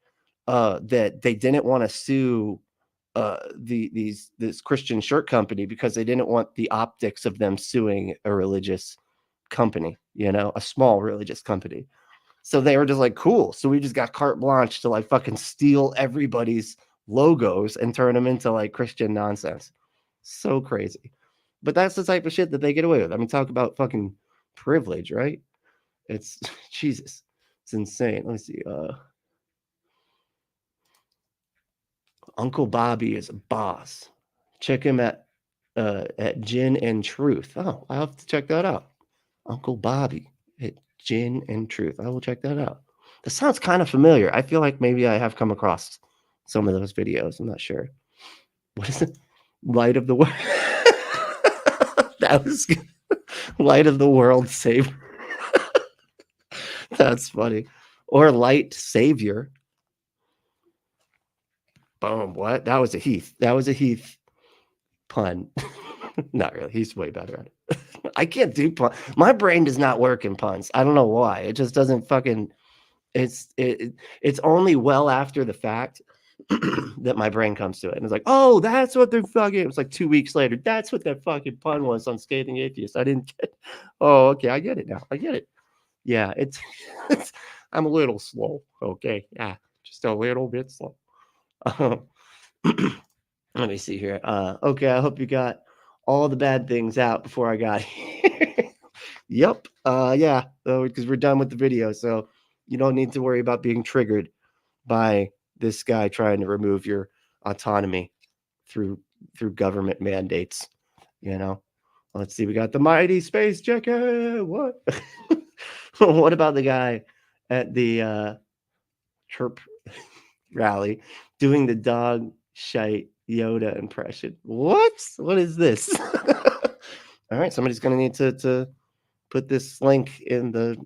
that they didn't want to sue this Christian shirt company because they didn't want the optics of them suing a religious company, a small religious company. So they were just like, cool. So we just got carte blanche to like fucking steal everybody's logos and turn them into like Christian nonsense. So crazy. But that's the type of shit that they get away with. I mean, talk about fucking privilege, right? It's Jesus. It's insane. Let me see. Uncle Bobby is a boss. Check him at Gin and Truth. Oh, I'll have to check that out. Uncle Bobby at Gin and Truth. I will check that out. That sounds kind of familiar. I feel like maybe I have come across some of those videos. I'm not sure. What is it? Light of the world. That was good. Light of the world savior. That's funny. Or light savior. Boom. What? That was a Heath. That was a Heath pun. Not really. He's way better at it. I can't do pun. My brain does not work in puns. I don't know why. It just doesn't fucking. It's only well after the fact that my brain comes to it, and it's like, oh, that's what they're fucking. It was like 2 weeks later. That's what that fucking pun was on Scathing Atheist. I didn't get. Oh, okay. I get it now. I get it. Yeah, it's I'm a little slow. Okay, yeah, just a little bit slow. Let me see here. Okay, I hope you got all the bad things out before I got here. Yep. Yeah, because we're done with the video, so you don't need to worry about being triggered by this guy trying to remove your autonomy through government mandates. Let's see. We got the mighty space jacket. What? What about the guy at the chirp rally doing the dog shite Yoda impression? What is this? All right, somebody's gonna need to put this link in the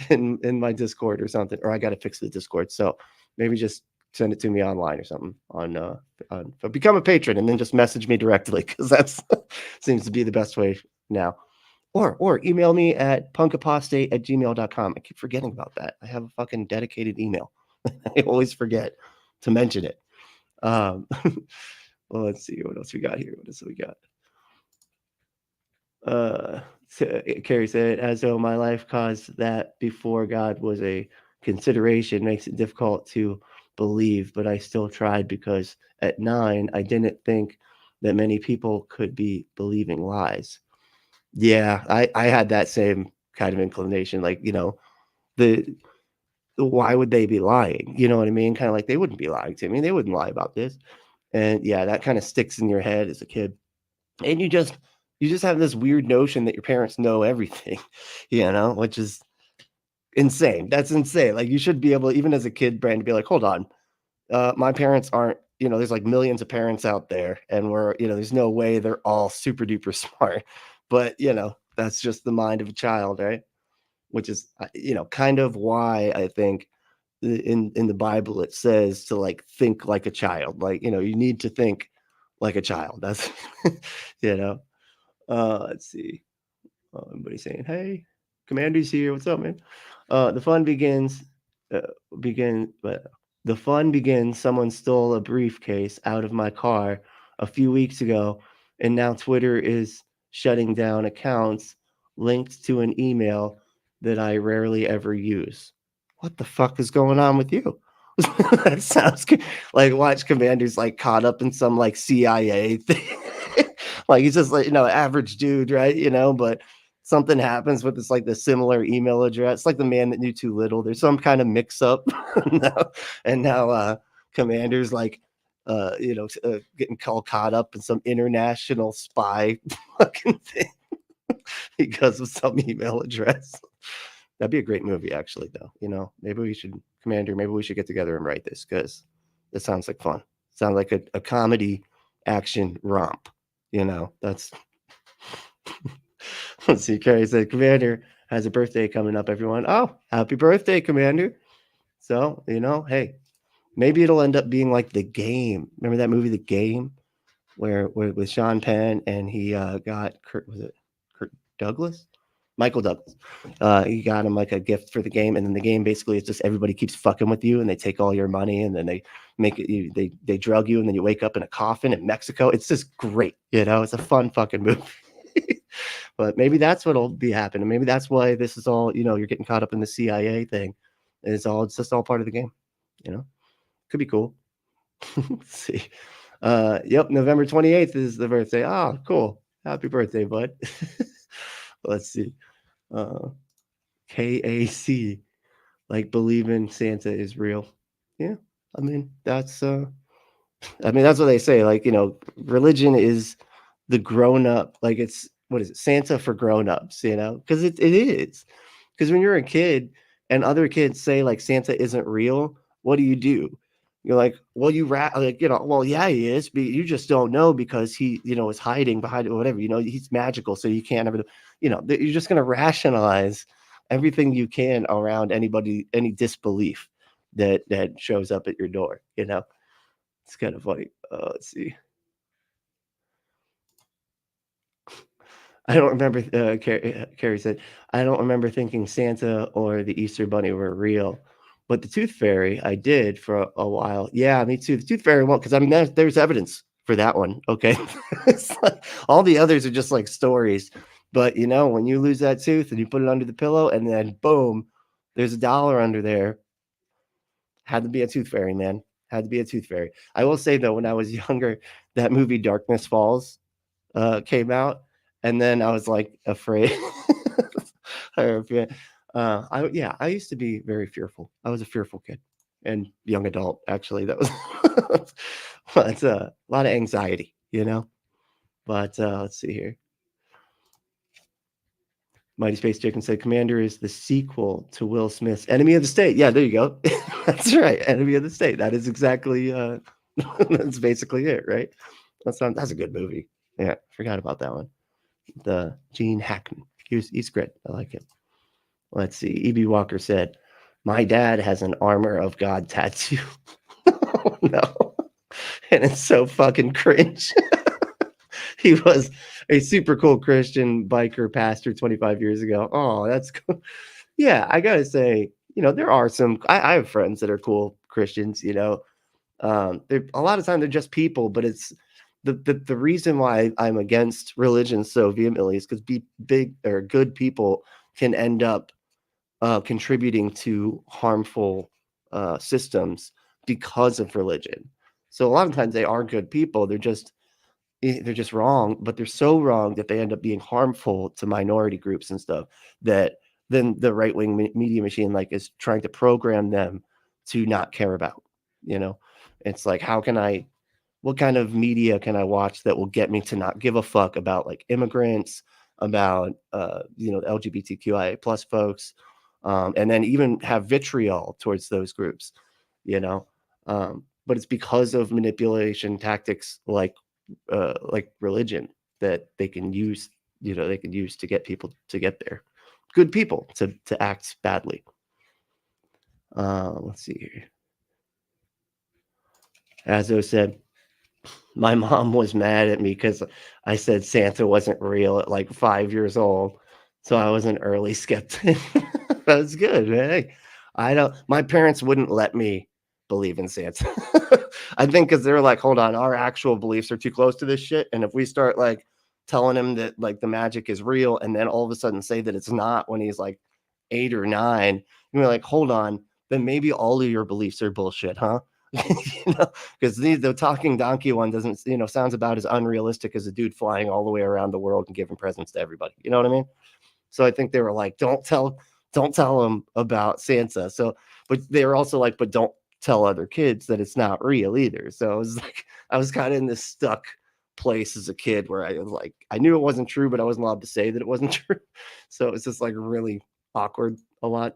in my Discord or something, or I gotta fix the Discord. So maybe just send it to me online or something on become a patron and then just message me directly, because that's seems to be the best way now. Or email me at PunkApostate@gmail.com. I keep forgetting about that. I have a fucking dedicated email. I always forget to mention it. Well, let's see what else we got here. What else we got? Carrie said, as though my life caused that before God was a consideration makes it difficult to believe, but I still tried because at 9, I didn't think that many people could be believing lies. Yeah, I had that same kind of inclination. Like, why would they be lying? You know what I mean? Kind of like they wouldn't be lying to me. They wouldn't lie about this. And yeah, that kind of sticks in your head as a kid. And you just have this weird notion that your parents know everything, which is insane. That's insane. Like, you should be able, even as a kid, Brand, to be like, hold on, my parents aren't, there's like millions of parents out there, and there's no way they're all super duper smart. But that's just the mind of a child, right? Which is kind of why I think in the Bible it says to like think like a child. Like, you need to think like a child. That's let's see. Everybody's saying, hey, Commander's here. What's up, man? The fun begins. The fun begins. Someone stole a briefcase out of my car a few weeks ago, and now Twitter is shutting down accounts linked to an email that I rarely ever use. What the fuck is going on with you? That sounds good. Like, watch Commander's like caught up in some like CIA thing. Like, he's just like, average dude, right? But something happens with this, like the similar email address, like the man that knew too little. There's some kind of mix up. now Commander's like, getting caught up in some international spy fucking thing because of some email address. That'd be a great movie, actually, though. Maybe we should, Commander, maybe we should get together and write this, because It sounds like fun. Sounds like a comedy action romp. You know, that's let's see. Carrie said, Commander has a birthday coming up, everyone. Oh, happy birthday, Commander. So, you know, hey, maybe it'll end up being like The Game. Remember that movie, The Game, where with Sean Penn and he got Kurt Douglas? Michael Douglas. He got him like a gift for the game, and then the game basically is just everybody keeps fucking with you, and they take all your money, and then they make it. They drug you, and then you wake up in a coffin in Mexico. It's just great, you know. It's a fun fucking movie. But maybe that's what'll be happening. Maybe that's why this is all. You know, you're getting caught up in the CIA thing. It's just all part of the game. You know, could be cool. Let's see. Yep, November 28th is the birthday. Ah, cool. Happy birthday, bud. Let's see. KAC, like believing Santa is real. Yeah, I mean that's what they say. Like, you know, religion is the grown up. Like it's what is it? Santa for grown ups. You know, because it is. Because when you're a kid and other kids say like Santa isn't real, what do? You're like, well, like, you know, well, yeah, he is, but you just don't know because he, you know, is hiding behind it or whatever. You know, he's magical, so you can't ever, you know, you're just going to rationalize everything you can around any disbelief that shows up at your door. You know, it's kind of funny. Let's see. I don't remember. Carrie said, I don't remember thinking Santa or the Easter Bunny were real. But the Tooth Fairy, I did for a while. Yeah, me too. The Tooth Fairy won't, because I mean, there's evidence for that one. Okay, it's like, all the others are just like stories. But you know, when you lose that tooth and you put it under the pillow, and then boom, there's $1 under there. Had to be a Tooth Fairy, man. Had to be a Tooth Fairy. I will say though, when I was younger, that movie Darkness Falls came out, and then I was like afraid. I used to be very fearful. I was a fearful kid and young adult. Actually, that was but a lot of anxiety, you know. But let's see here. Mighty Space Chicken said, "Commander is the sequel to Will Smith's Enemy of the State." Yeah, there you go. That's right, Enemy of the State. That is exactly. That's basically it, right? That's a good movie. Yeah, forgot about that one. The Gene Hackman. He's great. I like him. Let's see. E.B. Walker said, my dad has an Armor of God tattoo. Oh, no. And it's so fucking cringe. He was a super cool Christian biker pastor 25 years ago. Oh, that's cool. Yeah, I got to say, you know, there are some, I have friends that are cool Christians, you know. A lot of time they're just people, but it's the reason why I'm against religion so vehemently is because big or good people can end up contributing to harmful systems because of religion. So a lot of times they are good people. They're just wrong, but they're so wrong that they end up being harmful to minority groups and stuff, that then the right-wing media machine like is trying to program them to not care about, you know. It's like, what kind of media can I watch that will get me to not give a fuck about like immigrants, about you know, LGBTQIA plus folks, and then even have vitriol towards those groups, you know. But it's because of manipulation tactics like religion that they can use, you know, to get people to get there, good people to act badly. Let's see here. Azo said, my mom was mad at me because I said Santa wasn't real at like 5 years old. So I was an early skeptic. That's good, man. Hey, my parents wouldn't let me believe in Santa. I think because they're like, hold on, our actual beliefs are too close to this shit. And if we start like telling him that like the magic is real and then all of a sudden say that it's not when he's like 8 or 9, you're like, hold on, then maybe all of your beliefs are bullshit, huh? You know, because the talking donkey one doesn't, you know, sounds about as unrealistic as a dude flying all the way around the world and giving presents to everybody. You know what I mean? So I think they were like, don't tell them about Santa. So, but they were also like, but don't tell other kids that it's not real either. So it was like, I was kind of in this stuck place as a kid where I was like, I knew it wasn't true, but I wasn't allowed to say that it wasn't true. So it was just like really awkward a lot.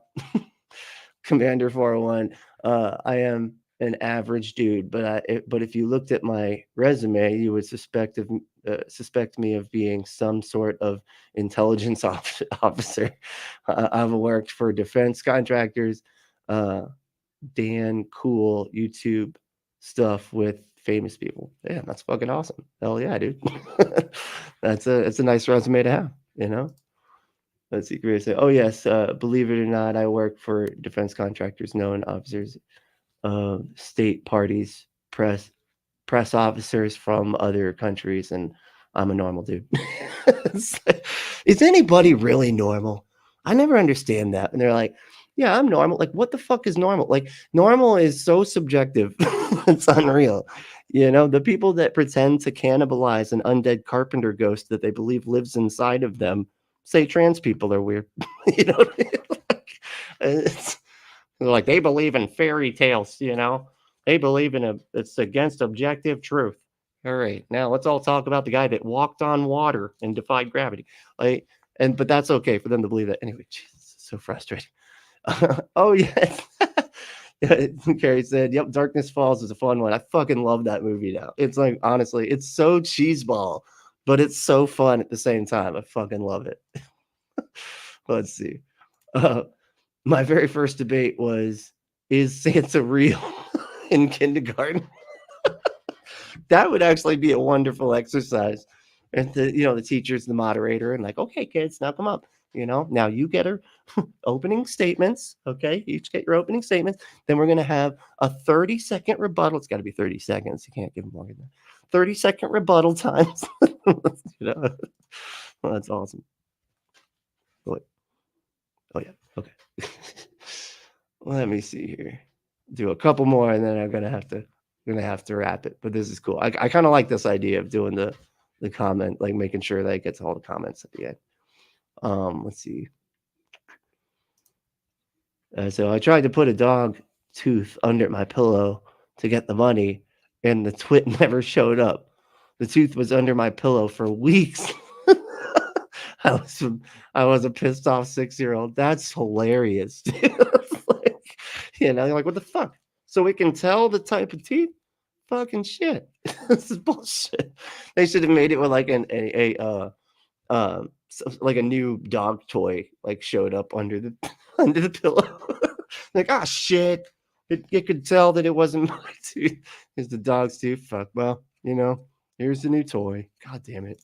Commander 401, I am an average dude, but if you looked at my resume, you would suspect me of being some sort of intelligence officer. I've worked for defense contractors, Dan cool YouTube stuff with famous people. Yeah, that's fucking awesome. Hell yeah, dude. It's a nice resume to have, you know. Let's see. Say, oh yes, believe it or not, I work for defense contractors, known officers, state parties, press officers from other countries, and I'm a normal dude. Is anybody really normal? I never understand that. And they're like, yeah, I'm normal. Like, what the fuck is normal? Like, normal is so subjective. It's unreal. You know, the people that pretend to cannibalize an undead carpenter ghost that they believe lives inside of them say trans people are weird. You know what I mean? It's like they believe in fairy tales, you know? They believe in it's against objective truth. All right, now let's all talk about the guy that walked on water and defied gravity. But that's okay for them to believe that. Anyway, Jesus, it's so frustrating. Oh yes. Carrie said, "Yep, Darkness Falls is a fun one. I fucking love that movie now. It's like honestly, it's so cheeseball, but it's so fun at the same time. I fucking love it." Let's see. My very first debate was, is Santa real in kindergarten? That would actually be a wonderful exercise. And the teacher's the moderator and like, okay, kids, now come up. Now you get her opening statements. Okay, you each get your opening statements. Then we're going to have a 30-second rebuttal. It's got to be 30 seconds. You can't give them longer than 30-second rebuttal times. Well, that's awesome. Oh yeah. Okay. Let me see here. Do a couple more, and then I'm gonna have to wrap it. But this is cool. I kind of like this idea of doing the comment, like making sure that it gets all the comments at the end. Let's see. So I tried to put a dog tooth under my pillow to get the money, and the twit never showed up. The tooth was under my pillow for weeks. I was a pissed off 6-year-old. That's hilarious. You're like, what the fuck? So we can tell the type of teeth? Fucking shit. This is bullshit. They should have made it with like like a new dog toy like showed up under the pillow. Like, ah, shit. It could tell that it wasn't my tooth. It's the dog's tooth. Fuck. Well, here's the new toy. God damn it.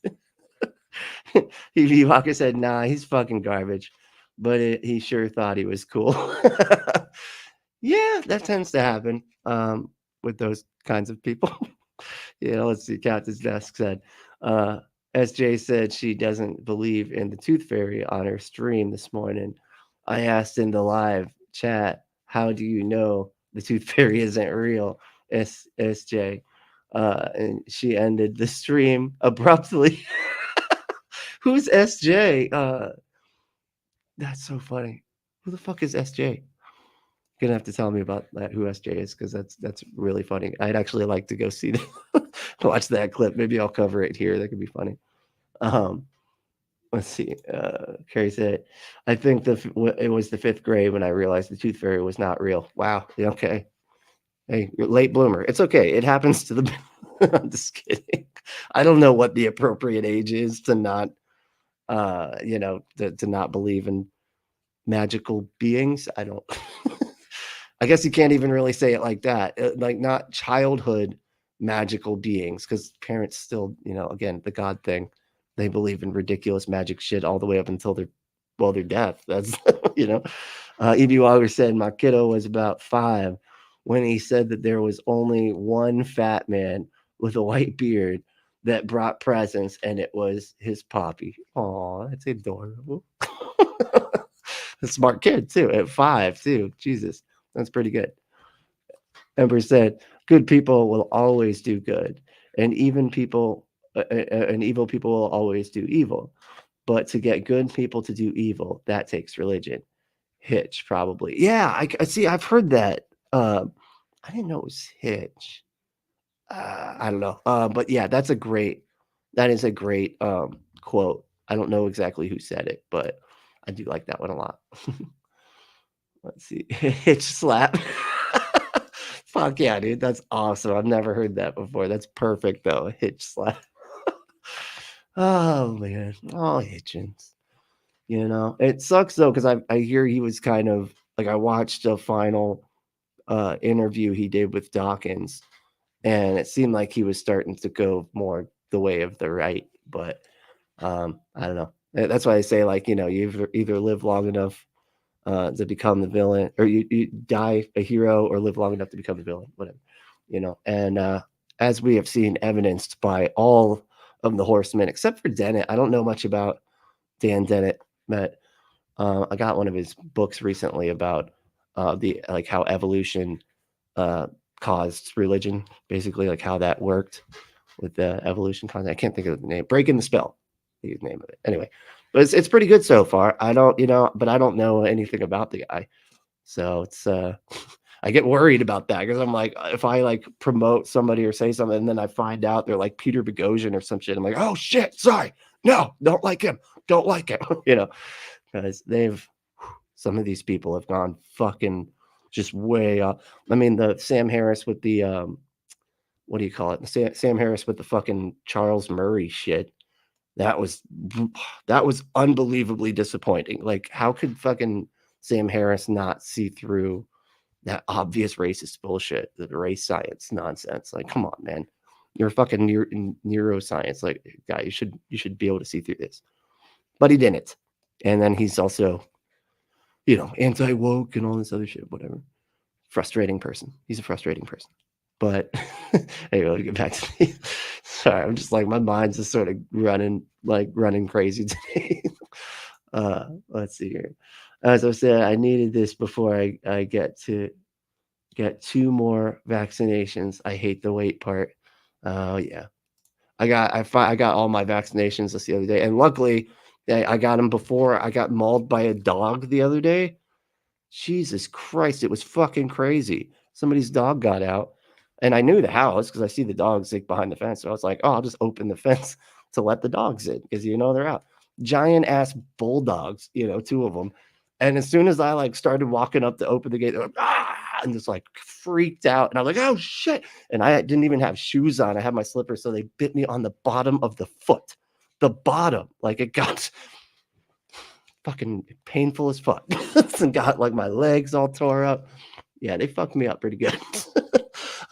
Evie Walker said, nah, he's fucking garbage. But he sure thought he was cool. Yeah, that tends to happen with those kinds of people. Let's see. Captain's Desk said, SJ said she doesn't believe in the tooth fairy on her stream this morning. I asked in the live chat, how do you know the tooth fairy isn't real? SJ. And she ended the stream abruptly. Who's SJ? That's so funny. Who the fuck is SJ? You're gonna have to tell me about that, who SJ is, because that's really funny. I'd actually like to go see watch that clip. Maybe I'll cover it here. That could be funny. Let's see. Carrie said, I think it was the 5th grade when I realized the tooth fairy was not real. Wow. Okay. Hey, you're late bloomer. It's okay. It happens to the. I'm just kidding. I don't know what the appropriate age is to not, to not believe in magical beings. I don't. I guess you can't even really say it like that. Like not childhood magical beings, because parents still, again, the God thing. They believe in ridiculous magic shit all the way up until their death. That's E.B. Walker said my kiddo was about 5 when he said that there was only one fat man with a white beard that brought presents, and it was his poppy. Oh, that's adorable. A smart kid too, at 5 too. Jesus, that's pretty good. Ember said, "Good people will always do good, and evil people will always do evil. But to get good people to do evil, that takes religion." Hitch, probably. Yeah, I see. I've heard that. I didn't know it was Hitch. I don't know. But yeah, that is a great quote. I don't know exactly who said it, but I do like that one a lot. Let's see. Hitch slap. Fuck yeah, dude. That's awesome. I've never heard that before. That's perfect, though. A hitch slap. Oh, man. Oh, Hitchens. You know, it sucks, though, because I hear he was kind of like, I watched a final interview he did with Dawkins, and it seemed like he was starting to go more the way of the right. But I don't know. That's why I say, like, you know, you either live long enough to become the villain, or you die a hero, or live long enough to become the villain, whatever, you know. And as we have seen evidenced by all of the horsemen, except for Dennett. I don't know much about Dan Dennett, but I got one of his books recently about the like how evolution caused religion, basically, like how that worked with the evolution concept. I can't think of the name. Breaking the Spell, the name of it. Anyway, but it's pretty good so far. I don't, you know, but I don't know anything about the guy, so it's I get worried about that, because I'm like, if I like promote somebody or say something, and then I find out they're like Peter Boghossian or some shit, I'm like, oh shit, sorry, no, don't like him, you know, because some of these people have gone fucking just way up. I mean, the Sam Harris with the what do you call it? Sam Harris with the fucking Charles Murray shit. That was unbelievably disappointing. Like, how could fucking Sam Harris not see through that obvious racist bullshit, the race science nonsense? Like, come on, man. You're a fucking neuroscience like guy. You should be able to see through this. But he didn't. And then he's also, you know, anti-woke and all this other shit, whatever. Frustrating person. He's a frustrating person. But anyway, let me get back to me. Sorry, I'm just like, my mind's just sort of running crazy today. Let's see here. As I said, I needed this before I get 2 more vaccinations. I hate the wait part. Oh yeah. I got all my vaccinations just the other day, and luckily I got them before I got mauled by a dog the other day. Jesus Christ, it was fucking crazy. Somebody's dog got out, and I knew the house because I see the dogs like behind the fence. So I was like, oh, I'll just open the fence to let the dogs in, because you know they're out. Giant ass bulldogs, you know, 2 of them. And as soon as I like started walking up to open the gate, they're like, ah, and just like freaked out. And I was like, oh shit. And I didn't even have shoes on. I had my slippers, so they bit me on the bottom of the foot. The bottom, like it got fucking painful as fuck. And got like my legs all tore up. Yeah, they fucked me up pretty good.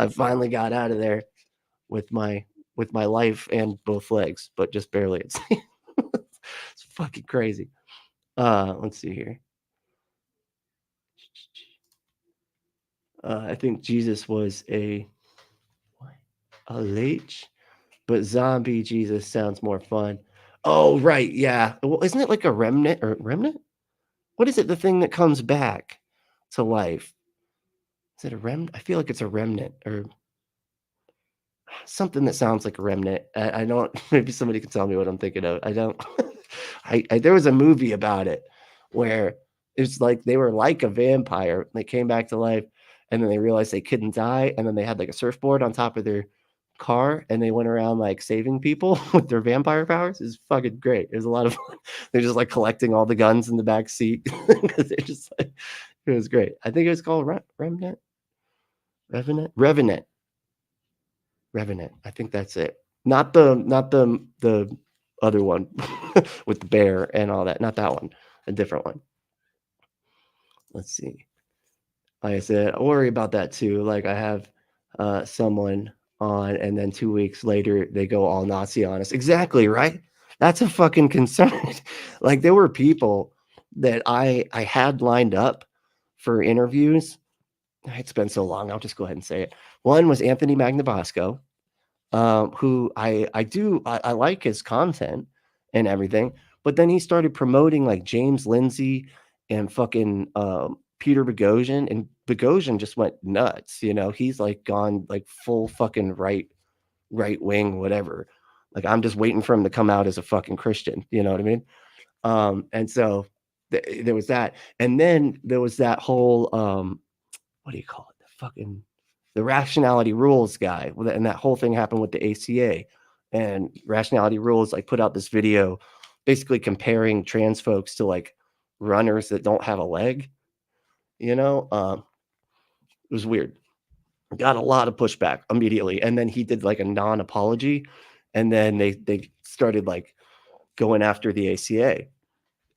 I finally got out of there with my life and both legs, but just barely. It's fucking crazy. Let's see here. I think Jesus was a leech, but zombie Jesus sounds more fun. Oh, right, yeah. Well, isn't it like a remnant or remnant? What is it? The thing that comes back to life? Is it a remnant? I feel like it's a remnant or something that sounds like a remnant. I don't. Maybe somebody can tell me what I'm thinking of. I don't. There was a movie about it where it's like they were like a vampire. They came back to life, and then they realized they couldn't die, and then they had like a surfboard on top of their car, and they went around like saving people with their vampire powers. It's fucking great. It was a lot of fun. They're just like collecting all the guns in the back seat. They're just like, it was great. I think it was called Revenant. I think that's it. Not the other one with the bear and all that. Not that one. A different one. Let's see. Like I said, I worry about that too. Like I have someone on, and then 2 weeks later they go all Nazi on us. Exactly, right? That's a fucking concern. Like there were people that I had lined up for interviews. It's been so long. I'll just go ahead and say it. One was Anthony Magnabosco, who I like his content and everything, but then he started promoting like James Lindsay and fucking Peter Boghossian, and Boghossian just went nuts. You know, he's like gone like full fucking right wing, whatever. Like I'm just waiting for him to come out as a fucking Christian. You know what I mean? And so there was that, and then there was that whole what do you call it? The Rationality Rules guy, and that whole thing happened with the ACA. And Rationality Rules like put out this video basically comparing trans folks to like runners that don't have a leg. You know, it was weird. got a lot of pushback immediately. And then he did like a non-apology. And then they started like going after the ACA.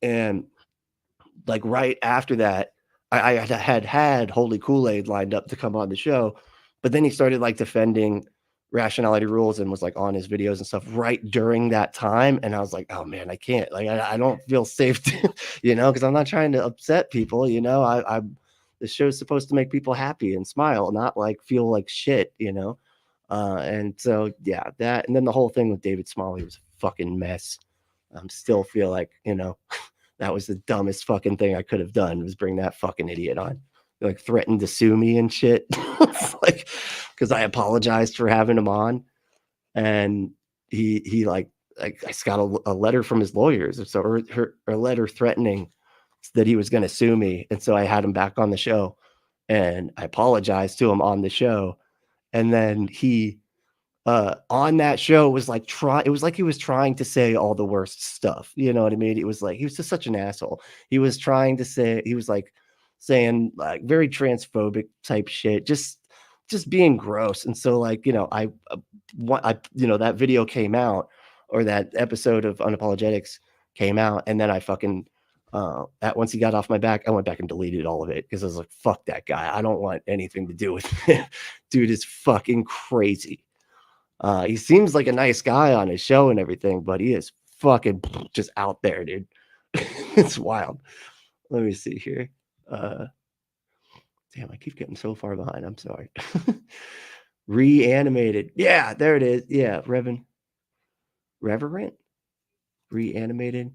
And like right after that, I had Holy Kool-Aid lined up to come on the show, but then he started like defending rationality rules and was like on his videos and stuff right during that time. And I was like, oh man, I can't, like, I don't feel safe to, because I'm not trying to upset people. The show's supposed to make people happy and smile, not like feel like shit. And so yeah, that, and then the whole thing with David Smalley was a fucking mess. Still feel like that was the dumbest fucking thing I could have done, was bring that fucking idiot on. Like threatened to sue me and shit. Like, because I apologized for having him on, and he like I got a letter from his lawyers, or a letter threatening that he was going to sue me, and so I had him back on the show, and I apologized to him on the show, and then he on that show was like it was like he was trying to say all the worst stuff. You know what I mean? It was like he was just such an asshole. He was trying to say, he was like saying like very transphobic type shit, just being gross. And so like, that video came out, or that episode of Unapologetics came out, and then I fucking once he got off my back, I went back and deleted all of it, because I was like, fuck that guy. I don't want anything to do with him. Dude is fucking crazy. He seems like a nice guy on his show and everything, but he is fucking just out there, dude. It's wild. Let me see here. Damn, I keep getting so far behind. I'm sorry. Reanimated. Yeah, there it is. Yeah, Reverent. Reanimated.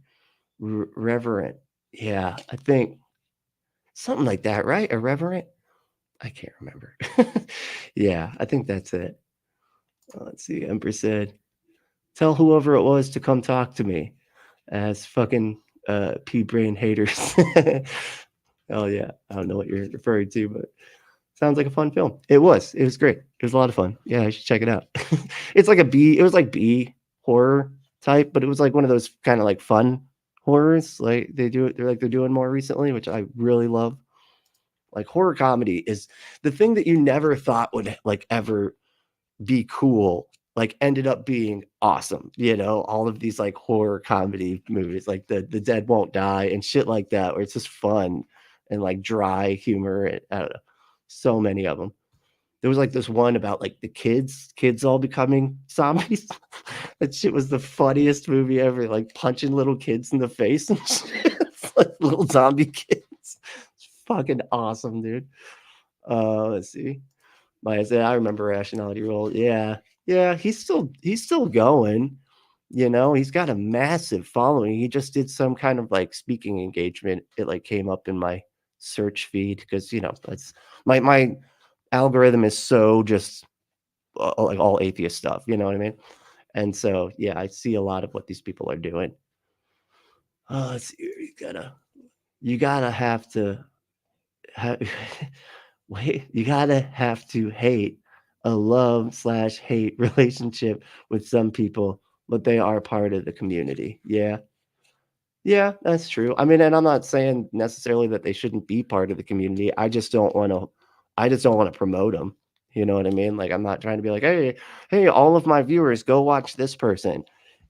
Reverent. Yeah, I think something like that, right? Irreverent? I can't remember. Yeah, I think that's it. Let's see. Empress said, tell whoever it was to come talk to me, as fucking P-brain haters. Oh yeah, I don't know what you're referring to, but sounds like a fun film. It was great. It was a lot of fun. Yeah, I should check it out. It's like it was like B horror type, but it was like one of those kind of like fun horrors. Like they're doing more recently, which I really love. Like horror comedy is the thing that you never thought would like ever be cool, like ended up being awesome. All of these like horror comedy movies, like the Dead Won't Die and shit like that, where it's just fun and like dry humor. And I don't know, so many of them. There was like this one about like the kids all becoming zombies. That shit was the funniest movie ever, like punching little kids in the face and shit. It's like little zombie kids. It's fucking awesome, dude. Let's see. Like I said, I remember Rationality Rule. Yeah, he's still going. He's got a massive following. He just did some kind of like speaking engagement. It like came up in my search feed, because that's my algorithm is so just like all atheist stuff. You know what I mean? And so yeah, I see a lot of what these people are doing. Let's see. You gotta have to. Wait, you gotta have to hate a love/hate relationship with some people, but they are part of the community. Yeah, that's true. I mean, and I'm not saying necessarily that they shouldn't be part of the community. I just don't want to promote them. You know what I mean? Like, I'm not trying to be like, hey, all of my viewers, go watch this person,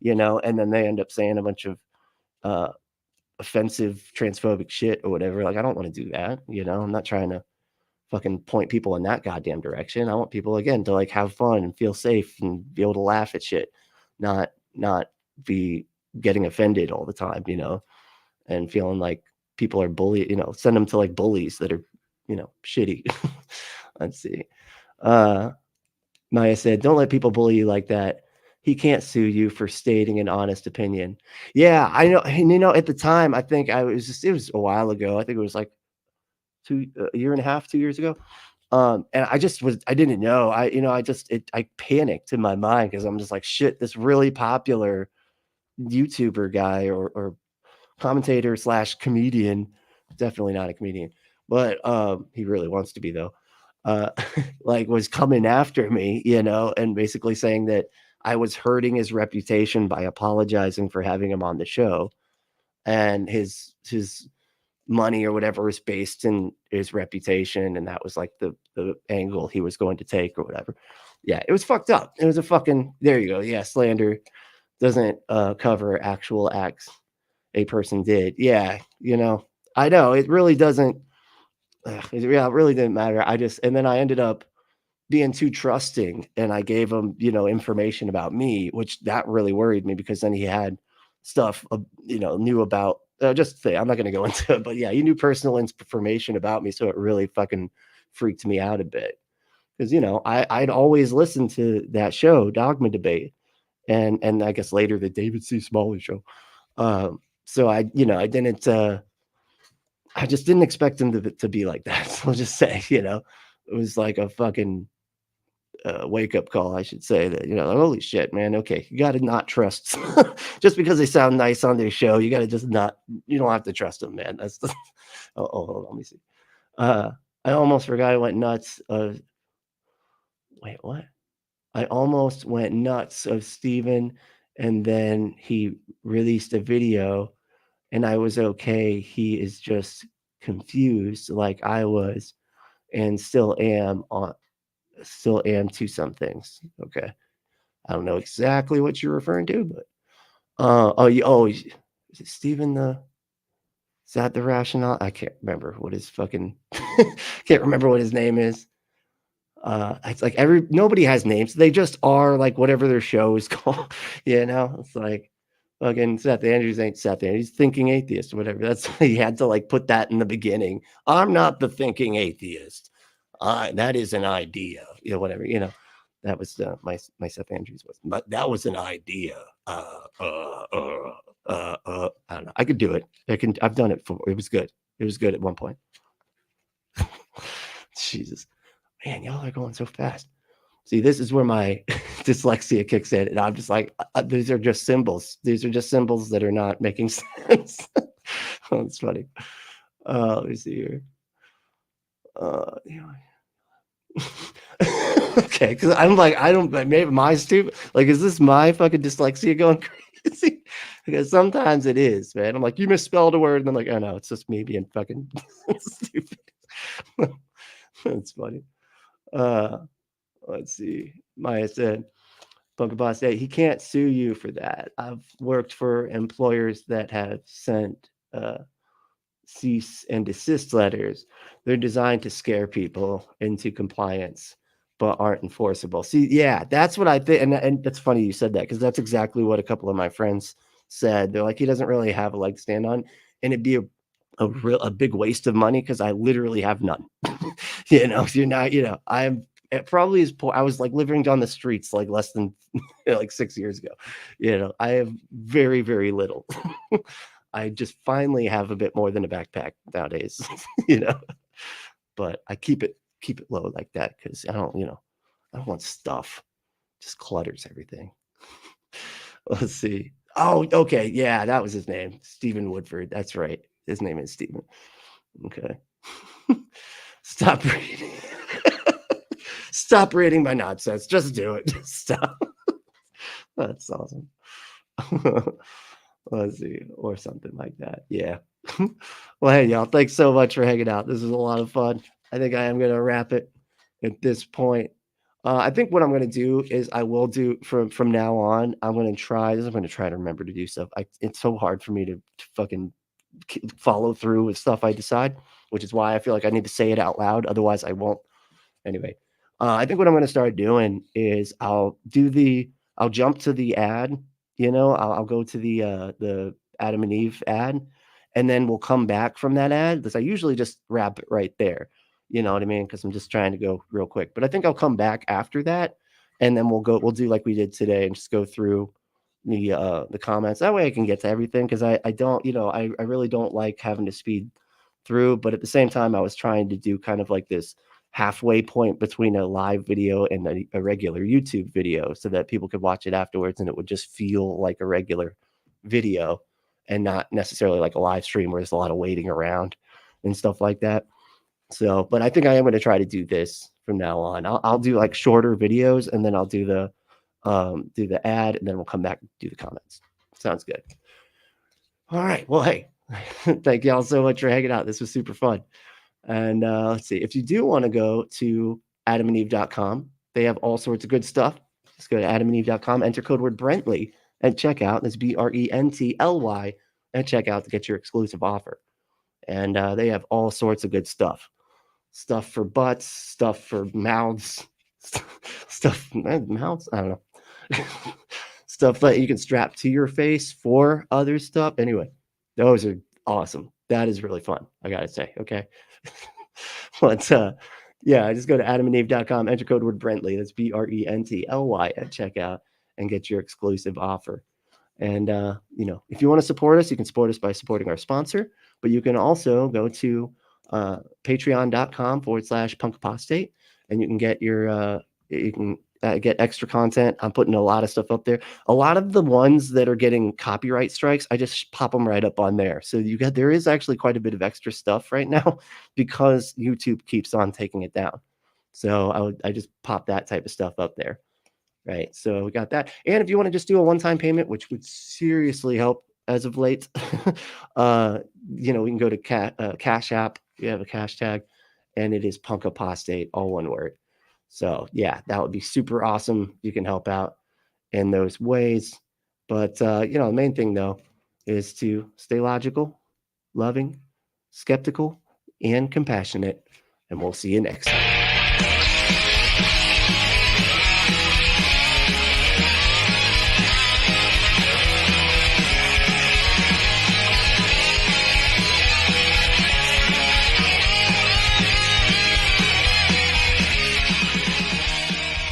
and then they end up saying a bunch of offensive, transphobic shit or whatever. Like, I don't want to do that. I'm not trying to fucking point people in that goddamn direction. I want people, again, to like have fun and feel safe and be able to laugh at shit, not be getting offended all the time, and feeling like people are send them to like bullies that are, shitty. Let's see. Maya said, don't let people bully you like that. He can't sue you for stating an honest opinion. Yeah, I know. And, at the time, I think it was a while ago. I think it was like a year and a half, 2 years ago. And I didn't know. I panicked in my mind, because I'm just like, shit, this really popular YouTuber guy or commentator / comedian, definitely not a comedian, but he really wants to be though, like was coming after me, and basically saying that I was hurting his reputation by apologizing for having him on the show. And his money or whatever was based in his reputation, and that was like the angle he was going to take or whatever. Yeah, it was fucked up. It was a fucking, there you go. Yeah, slander doesn't cover actual acts a person did. Yeah, I know it really doesn't. It really didn't matter. And then I ended up being too trusting, and I gave him, information about me, which that really worried me, because then he had stuff, knew about, just say, I'm not going to go into it, but yeah, he knew personal information about me. So it really fucking freaked me out a bit, because, I'd always listened to that show, Dogma Debate, and I guess later the David C. Smalley show. So I didn't, I just didn't expect him to be like that. So I'll just say, it was like a fucking wake up call, I should say, that, like, holy shit, man. Okay. You got to not trust just because they sound nice on their show. You got to just not, you don't have to trust them, man. That's the, hold on, let me see. I almost forgot. I went nuts. Wait, what? I almost went nuts of Steven, and then he released a video and I was okay. He is just confused like I was, and still am to some things. Okay. I don't know exactly what you're referring to, but is it Steven is that the rationale? I can't remember what his fucking can't remember what his name is. It's like nobody has names. They just are, like, whatever their show is called. It's like fucking Seth Andrews ain't Seth Andrews, thinking atheist or whatever. That's he had to, like, put that in the beginning. I'm not the thinking atheist. That is an idea. Whatever. That was my Seth Andrews was. But that was an idea. I don't know. I could do it. I've done it before. It was good. It was good at one point. Jesus. Man, y'all are going so fast. See, this is where my dyslexia kicks in, and I'm just like, these are just symbols. These are just symbols that are not making sense. Oh, it's funny. Let me see here. Okay, because I'm like, maybe my stupid. Like, is this my fucking dyslexia going crazy? Because sometimes it is, man. I'm like, you misspelled a word, and I'm like, oh no, it's just me being fucking stupid. That's funny. Let's see. Maya said, PunkApostate, he can't sue you for that. I've worked for employers that have sent cease and desist letters. They're designed to scare people into compliance, but aren't enforceable. See, yeah, that's what I think. And that's funny you said that, because that's exactly what a couple of my friends said. They're like, he doesn't really have a leg to stand on, and it'd be a big waste of money, because I literally have none. You're not, I'm probably as poor. I was like living on the streets like less than like 6 years ago. I have very, very little. I just finally have a bit more than a backpack nowadays, but I keep it low like that, because I don't want stuff. Just clutters everything. Let's see. Oh, okay. Yeah, that was his name. Stephen Woodford. That's right. His name is Stephen. Okay. Stop reading. Stop reading my nonsense. Just do it. Just stop. That's awesome. Let's see. Or something like that. Yeah. Well, hey, y'all. Thanks so much for hanging out. This was a lot of fun. I think I am going to wrap it at this point. I think what I'm going to do is I will do from now on. I'm going to try to remember to do stuff. It's so hard for me to fucking follow through with stuff I decide, which is why I feel like I need to say it out loud. Otherwise, I won't. Anyway, I think what I'm going to start doing is I'll jump to the ad. I'll go to the Adam and Eve ad, and then we'll come back from that ad, because I usually just wrap it right there. You know what I mean? Because I'm just trying to go real quick. But I think I'll come back after that, and then we'll do like we did today and just go through the comments. That way I can get to everything, because I don't, I really don't like having to speed through. But at the same time, I was trying to do kind of like this halfway point between a live video and a regular YouTube video, so that people could watch it afterwards and it would just feel like a regular video and not necessarily like a live stream where there's a lot of waiting around and stuff like that. So, but I think I am going to try to do this from now on. I'll do like shorter videos, and then I'll do the ad, and then we'll come back and do the comments. Sounds good. All right. Well, hey, Thank y'all so much for hanging out. This was super fun. And let's see, if you do want to go to adamandeve.com, they have all sorts of good stuff. Just go to adamandeve.com, enter code word Brentley at checkout. That's Brently at checkout to get your exclusive offer. And they have all sorts of good stuff. Stuff for butts, stuff for mouths, stuff, mouths, I don't know. Stuff that you can strap to your face for other stuff. Anyway, those are awesome. That is really fun, I gotta say. Okay. But yeah, just go to adamandeve.com, enter code word Brentley. That's Brently at checkout and get your exclusive offer. And you know, if you want to support us, you can support us by supporting our sponsor, but you can also go to patreon.com/PunkApostate, and you can get your get extra content. I'm putting a lot of stuff up there. A lot of the ones that are getting copyright strikes, I just pop them right up on there. So there is actually quite a bit of extra stuff right now because YouTube keeps on taking it down. So I just pop that type of stuff up there. Right. So we got that. And if you want to just do a one-time payment, which would seriously help as of late, you know, we can go to Cash App. We have a cash tag, and it is PunkApostate, all one word. So yeah, that would be super awesome. You can help out in those ways. But you know, the main thing though is to stay logical, loving, skeptical, and compassionate. And we'll see you next time.